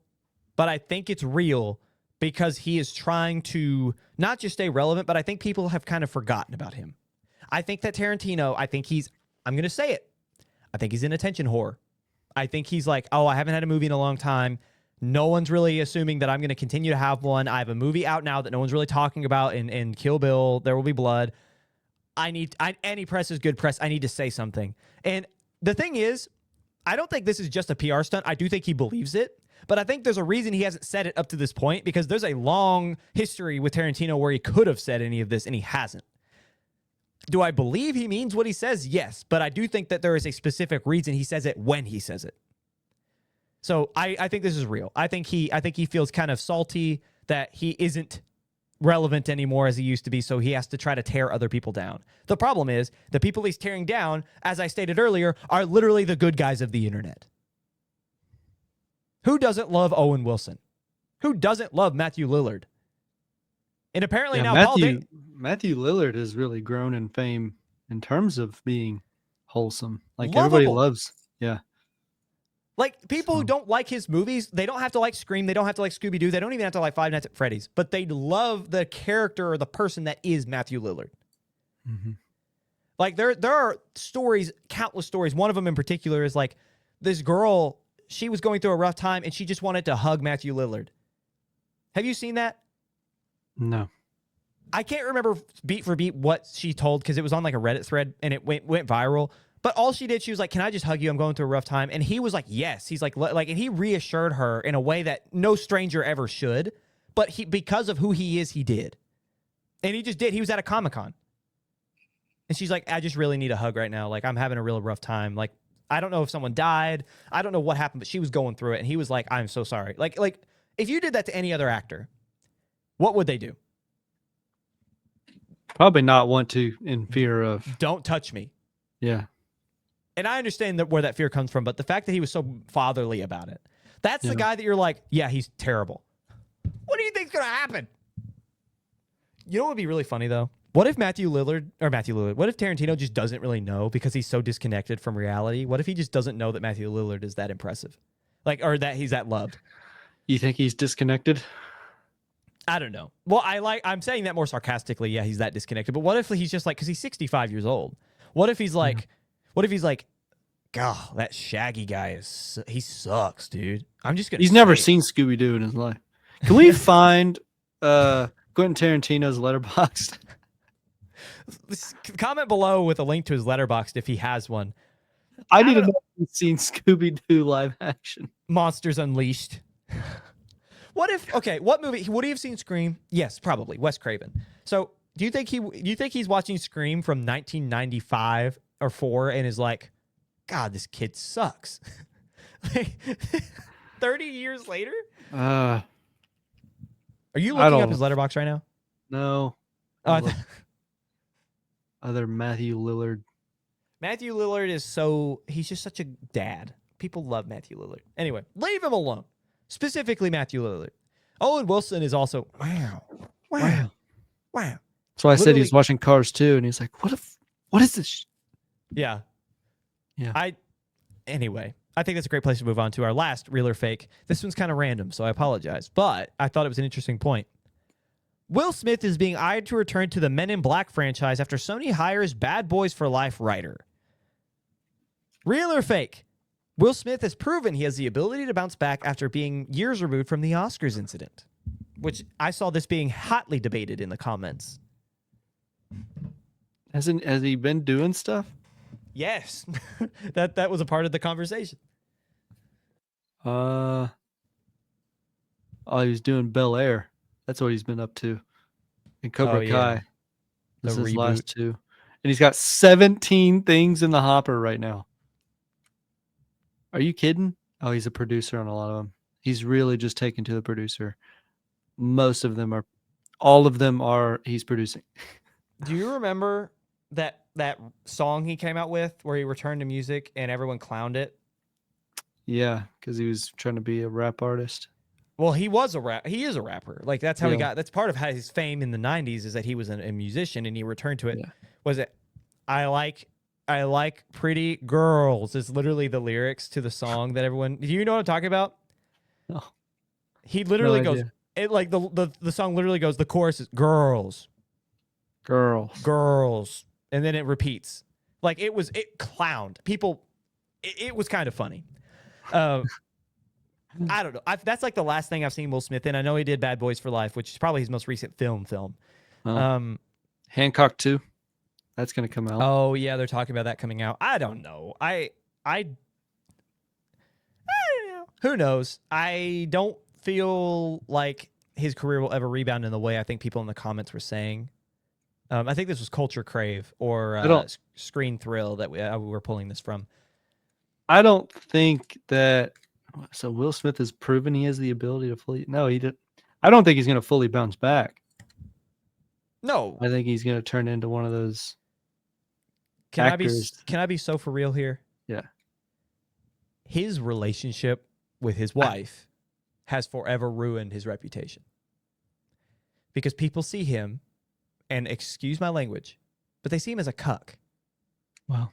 but I think it's real because he is trying to not just stay relevant, but I think people have kind of forgotten about him. I think that Tarantino, I'm going to say it, I think he's an attention whore. I think he's like, oh, I haven't had a movie in a long time. No one's really assuming that I'm going to continue to have one. I have a movie out now that no one's really talking about in Kill Bill, There Will Be Blood. Any press is good press. I need to say something. And the thing is, I don't think this is just a PR stunt. I do think he believes it, but I think there's a reason he hasn't said it up to this point, because there's a long history with Tarantino where he could have said any of this and he hasn't. Do I believe he means what he says? Yes, but I do think that there is a specific reason he says it when he says it. So I think this is real. I think he feels kind of salty that he isn't relevant anymore as he used to be, so he has to try to tear other people down. The problem is, the people he's tearing down, as I stated earlier, are literally the good guys of the internet. Who doesn't love Owen Wilson? Who doesn't love Matthew Lillard? And apparently now Matthew Lillard has really grown in fame in terms of being wholesome. Like, lovable. Everybody loves. Yeah. Like, people who don't like his movies, they don't have to like Scream, they don't have to like Scooby-Doo, they don't even have to like Five Nights at Freddy's, but they love the character or the person that is Matthew Lillard. Mm-hmm. Like, there are stories, countless stories. One of them in particular is like, this girl, she was going through a rough time and she just wanted to hug Matthew Lillard. Have you seen that? No. I can't remember beat for beat what she told, because it was on like a Reddit thread and it went viral. But all she did, she was like, "Can I just hug you? I'm going through a rough time." And he was like, "Yes." He's like, and he reassured her in a way that no stranger ever should. But because of who he is, he did. And he just did. He was at a Comic-Con. And she's like, "I just really need a hug right now. Like, I'm having a real rough time. Like, I don't know if someone died. I don't know what happened, but she was going through it, and he was like, "I'm so sorry." Like if you did that to any other actor, what would they do? Probably not want to, in fear of "Don't touch me." Yeah. And I understand where that fear comes from, but the fact that he was so fatherly about it, that's the guy that you're like, yeah, he's terrible. What do you think's going to happen? You know what would be really funny, though? What if what if Tarantino just doesn't really know because he's so disconnected from reality? What if he just doesn't know that Matthew Lillard is that impressive? Or that he's that loved? You think he's disconnected? I don't know. Well, I'm saying that more sarcastically. Yeah, he's that disconnected. But what if he's just like, because he's 65 years old. What if he's like, God, that Shaggy guy he sucks, dude. I'm just gonna. He's never seen Scooby-Doo in his life. Can we find Quentin Tarantino's Letterboxd? Comment below with a link to his Letterboxd if he has one. I need to know if he's seen Scooby-Doo live action. Monsters Unleashed. What movie would he have seen? Scream? Yes, probably. Wes Craven. So do you think he's watching Scream from 1995 or 4 and is like, God, this kid sucks? Like 30 years later? Are you looking up his Letterboxd right now? No. Other Matthew Lillard. Matthew Lillard he's just such a dad. People love Matthew Lillard. Anyway, leave him alone. Specifically Matthew Lillard. Owen Wilson is also wow. That's why I said he's watching Cars 2 and he's like, what is this? Yeah. Anyway, I think that's a great place to move on to our last real or fake. This one's kind of random, so I apologize, but I thought it was an interesting point. Will Smith is being eyed to return to the Men in Black franchise after Sony hires Bad Boys for Life writer. Real or fake? Will Smith has proven he has the ability to bounce back after being years removed from the Oscars incident, which I saw this being hotly debated in the comments. Has he been doing stuff? Yes. that was a part of the conversation. He was doing Bel Air. That's what he's been up to. And Cobra Kai. This is his last 2. And he's got 17 things in the hopper right now. Are you kidding? Oh, he's a producer on a lot of them. He's really just taken to the producer. All of them are he's producing. Do you remember that song he came out with where he returned to music and everyone clowned it? Yeah, because he was trying to be a rap artist. Well, he is a rapper. Like that's how he got. That's part of how his fame in the '90s is that he was a musician and he returned to it. Yeah. Was it? I like pretty girls is literally the lyrics to the song that everyone. Do you know what I'm talking about? No. He literally goes. It like the song literally goes. The chorus is girls, and then it repeats. Like it clowned people. It was kind of funny. I don't know. That's like the last thing I've seen Will Smith in. I know he did Bad Boys for Life, which is probably his most recent film. Hancock 2. That's going to come out. Oh, yeah. They're talking about that coming out. I don't know. I don't know. Who knows? I don't feel like his career will ever rebound in the way I think people in the comments were saying. I think this was Culture Crave or Screen Thrill that we were pulling this from. I don't think that... So Will Smith has proven he has the ability to fully... No, he did. I don't think he's going to fully bounce back. No. I think he's going to turn into one of those actors. Can I be so for real here? Yeah. His relationship with his wife has forever ruined his reputation. Because people see him, and excuse my language, but they see him as a cuck. Wow.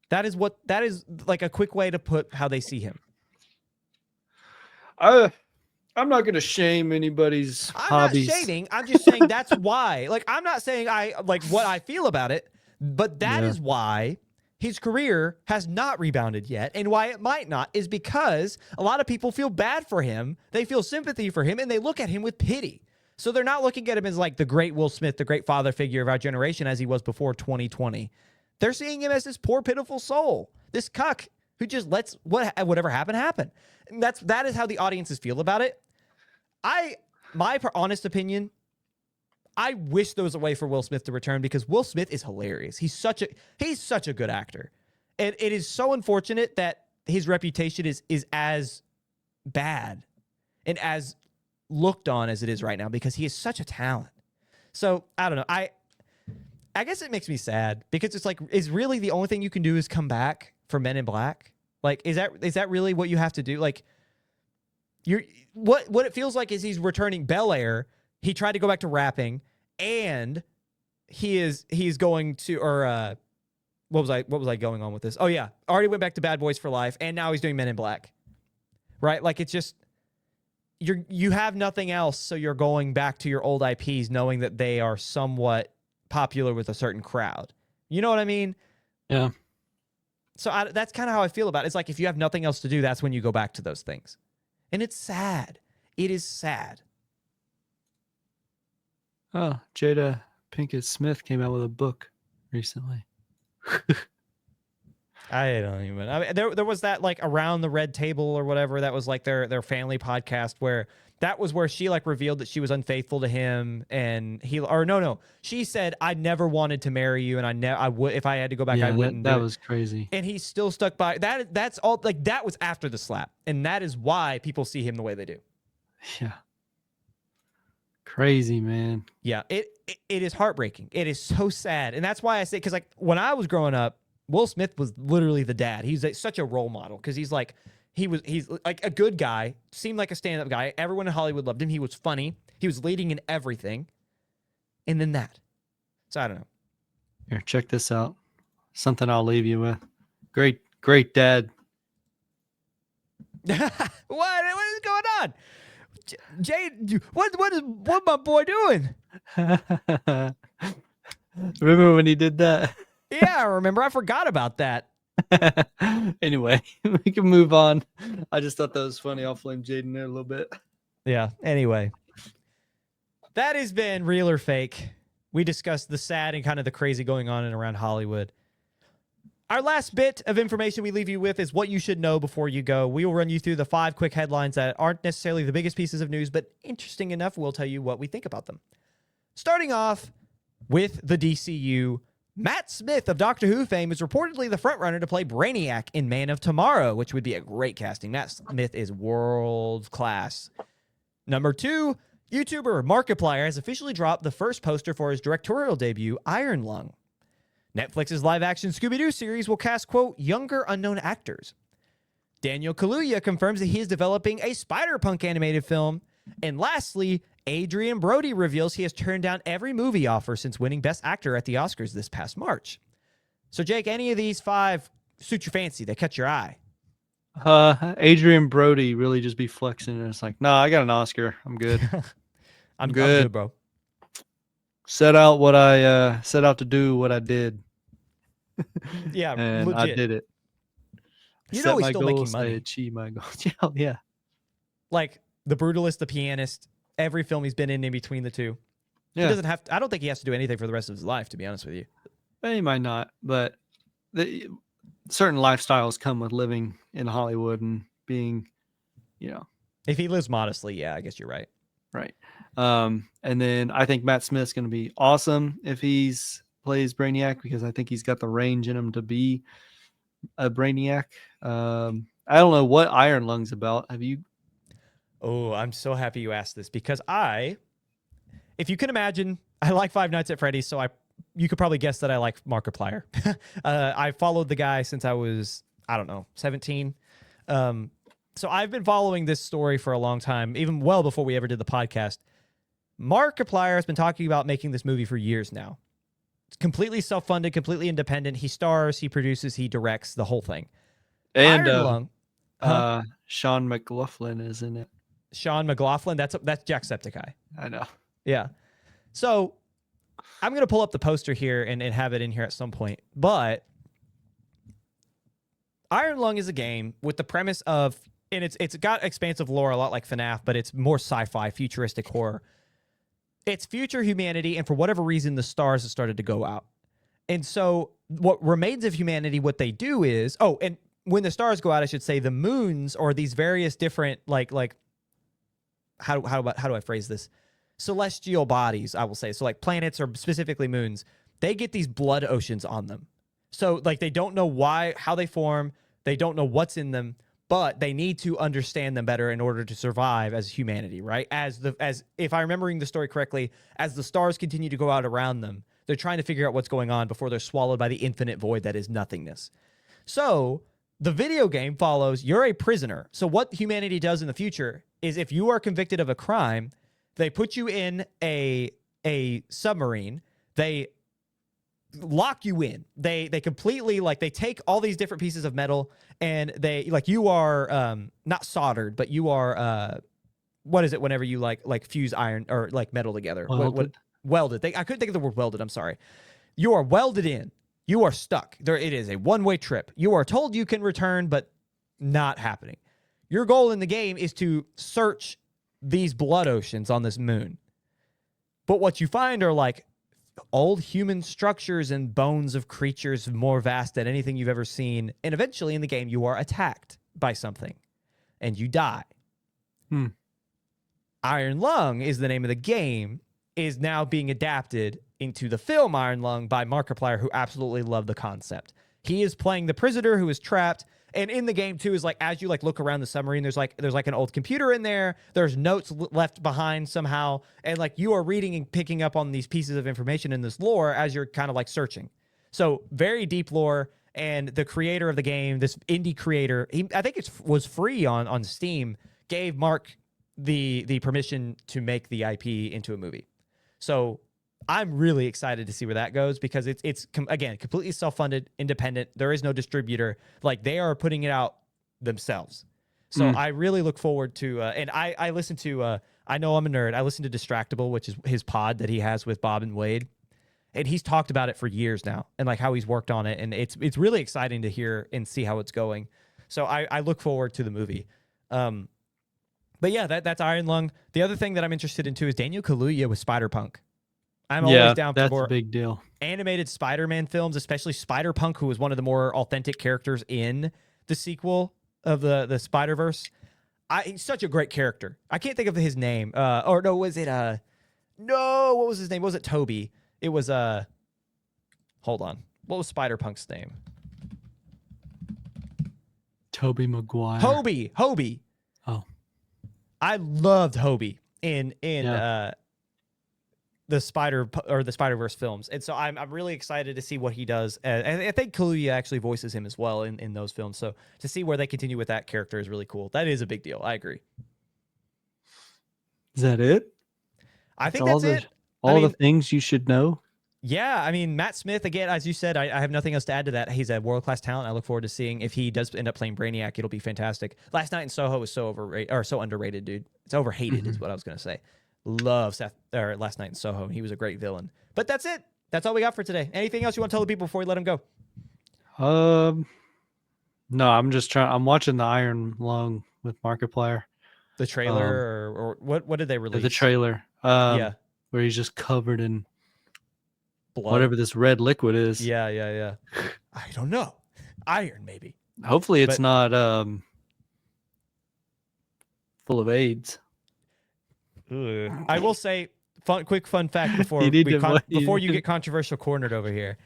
That is like a quick way to put how they see him. I'm not going to shame anybody's hobbies. I'm not shading. I'm just saying that's why. Like, I'm not saying I like what I feel about it, but that is why his career has not rebounded yet, and why it might not is because a lot of people feel bad for him. They feel sympathy for him, and they look at him with pity. So they're not looking at him as like the great Will Smith, the great father figure of our generation as he was before 2020. They're seeing him as this poor, pitiful soul, this cuck who just lets whatever happen happen. And that is how the audiences feel about it. My honest opinion, I wish there was a way for Will Smith to return because Will Smith is hilarious. He's such a good actor. it is so unfortunate that his reputation is as bad and as looked on as it is right now because he is such a talent. So I don't know. I guess it makes me sad because it's like, is really the only thing you can do is come back for Men in Black? Like, is that really what you have to do? Like, what it feels like is he's returning Bel Air. He tried to go back to rapping, and he's going to, or what was I going on with this? Oh yeah, already went back to Bad Boys for Life, and now he's doing Men in Black, right? Like, it's just you have nothing else, so you're going back to your old IPs, knowing that they are somewhat popular with a certain crowd. You know what I mean? Yeah. So that's kind of how I feel about it. It's like if you have nothing else to do, that's when you go back to those things. And it's sad. It is sad. Oh, Jada Pinkett Smith came out with a book recently. I don't even. I mean, there was that like Around the Red Table or whatever. That was like their family podcast where that was where she like revealed that she was unfaithful to him, and she said I never wanted to marry you, and I would if I had to go back, yeah, I wouldn't. That was crazy. And he's still stuck by that. That's all. Like that was after the slap, and that is why people see him the way they do. Yeah. Crazy, man. Yeah, it is heartbreaking. It is so sad, and that's why I say because like when I was growing up, Will Smith was literally the dad. He's such a role model because he's like a good guy, seemed like a stand-up guy. Everyone in Hollywood loved him. He was funny. He was leading in everything. And then that. So I don't know. Here, check this out. Something I'll leave you with. Great dad. What is going on? Jay, what my boy doing? Remember when he did that? Yeah, I remember. I forgot about that. Anyway, we can move on. I just thought that was funny. I'll flame Jaden there a little bit. Yeah. Anyway, that has been Real or Fake. We discussed the sad and kind of the crazy going on and around Hollywood. Our last bit of information we leave you with is what you should know before you go. We will run you through the 5 quick headlines that aren't necessarily the biggest pieces of news, but interesting enough, we'll tell you what we think about them. Starting off with the DCU, Matt Smith of Doctor Who fame is reportedly the frontrunner to play Brainiac in Man of Tomorrow, which would be a great casting. Matt Smith is world class. Number 2, YouTuber Markiplier has officially dropped the first poster for his directorial debut, Iron Lung. Netflix's live-action Scooby-Doo series will cast, quote, younger unknown actors. Daniel Kaluuya confirms that he is developing a Spider-Punk animated film. And lastly, Adrian Brody reveals he has turned down every movie offer since winning Best Actor at the Oscars this past March. So, Jake, any of these 5 suit your fancy? They catch your eye? Adrian Brody really just be flexing, and it's like, nah, I got an Oscar. I'm good. I'm good, bro. Set out what I set out to do, what I did. Yeah, and legit. I did it. You know he's still making money. I achieved my goals. Yeah. Like The Brutalist, The Pianist, every film he's been in between the two. Yeah. He doesn't have to, I don't think he has to do anything for the rest of his life, to be honest with you. He might not, but certain lifestyles come with living in Hollywood and being, If he lives modestly, yeah, I guess you're right. Right. And then I think Matt Smith's going to be awesome if plays Brainiac, because I think he's got the range in him to be a Brainiac. I don't know what Iron Lung's about. Have you? Oh, I'm so happy you asked this because if you can imagine, I like Five Nights at Freddy's, so you could probably guess that I like Markiplier. I followed the guy since I was, 17. So I've been following this story for a long time, even well before we ever did the podcast. Markiplier has been talking about making this movie for years now. It's completely self-funded, completely independent. He stars, he produces, he directs the whole thing. And Iron Lung, Sean McLaughlin is in it. Sean McLaughlin, that's Jacksepticeye. I know. Yeah. So I'm going to pull up the poster here and have it in here at some point. But Iron Lung is a game with the premise of, and it's got expansive lore, a lot like FNaF, but it's more sci-fi, futuristic horror. It's future humanity, and for whatever reason, the stars have started to go out. And so what remains of humanity, what they do is, and when the stars go out, I should say, the moons or these various different, like how do I phrase this? Celestial bodies, I will say. So like planets or specifically moons, they get these blood oceans on them. So like they don't know how they form, they don't know what's in them, but they need to understand them better in order to survive as humanity, right? As if I'm remembering the story correctly, as the stars continue to go out around them, they're trying to figure out what's going on before they're swallowed by the infinite void that is nothingness. So the video game follows, you're a prisoner. So what humanity does in the future is if you are convicted of a crime, they put you in a submarine, they lock you in. They completely, like, they take all these different pieces of metal and they, like, you are not soldered, but you are what is it whenever you like fuse iron or like metal together? Welded. I couldn't think of the word welded. I'm sorry. You are welded in. You are stuck. There, it is a one-way trip. You are told you can return, but not happening. Your goal in the game is to search these blood oceans on this moon. But what you find are like old human structures and bones of creatures more vast than anything you've ever seen. And eventually in the game, you are attacked by something and you die. Iron Lung is the name of the game, is now being adapted into the film Iron Lung by Markiplier, who absolutely loved the concept. He is playing the prisoner who is trapped. And in the game too is like, as you like look around the submarine, there's like an old computer in there. There's notes left behind somehow. And like you are reading and picking up on these pieces of information in this lore as you're kind of like searching. So very deep lore. And the creator of the game, this indie creator, I think it was free on Steam, gave Mark the permission to make the IP into a movie. So I'm really excited to see where that goes because it's again, completely self-funded, independent. There is no distributor. Like they are putting it out themselves. So I really look forward to, and I listen to, I know I'm a nerd. I listen to Distractable, which is his pod that he has with Bob and Wade. And he's talked about it for years now and like how he's worked on it. And it's really exciting to hear and see how it's going. So I look forward to the movie. But yeah, that's Iron Lung. The other thing that I'm interested in too is Daniel Kaluuya with Spider-Punk. I'm always down for more a big deal. Animated Spider-Man films, especially Spider-Punk, who was one of the more authentic characters in the sequel of the Spider-Verse. He's such a great character. I can't think of his name. Or no, was it no, what was his name? Was it Toby? It was hold on. What was Spider-Punk's name? Tobey Maguire. Hobie. Oh. I loved Hobie in the Spider-Verse films. And so I'm really excited to see what he does. And I think Kaluuya actually voices him as well in those films. So to see where they continue with that character is really cool. That is a big deal. I agree. Is that it? I think that's it. All the things you should know? Yeah, I mean, Matt Smith, again, as you said, I have nothing else to add to that. He's a world-class talent. I look forward to seeing if he does end up playing Brainiac. It'll be fantastic. Last Night in Soho was so overrated, or so underrated, dude. It's overhated is what I was going to say. Love Last Night in Soho. He was a great villain. But that's it. That's all we got for today. Anything else you want to tell the people before we let them go? No, I'm watching the Iron Lung with Markiplier. The trailer or what did they release? The trailer. Yeah. Where he's just covered in blood. Whatever this red liquid is. Yeah. I don't know. Iron, maybe. Hopefully it's not full of AIDS. I will say, quick fun fact before you get controversial cornered over here.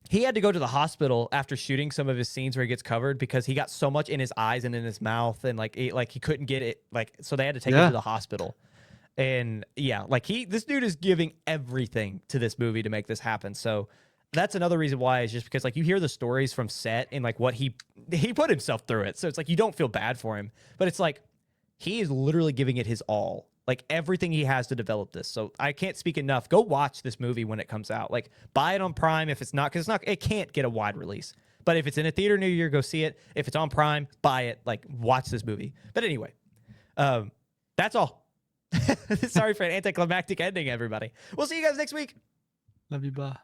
He had to go to the hospital after shooting some of his scenes where he gets covered because he got so much in his eyes and in his mouth and he couldn't get it, so they had to take him to the hospital. And yeah, this dude is giving everything to this movie to make this happen. So that's another reason why, is just because you hear the stories from set and what he put himself through it. So it's you don't feel bad for him, but it's he is literally giving it his all, everything he has to develop this. So I can't speak enough. Go watch this movie when it comes out. Buy it on Prime if it's not, because it can't get a wide release. But if it's in a theater near you, go see it. If it's on Prime, buy it. Watch this movie. But anyway, that's all. Sorry for an anticlimactic ending, everybody. We'll see you guys next week. Love you, bye.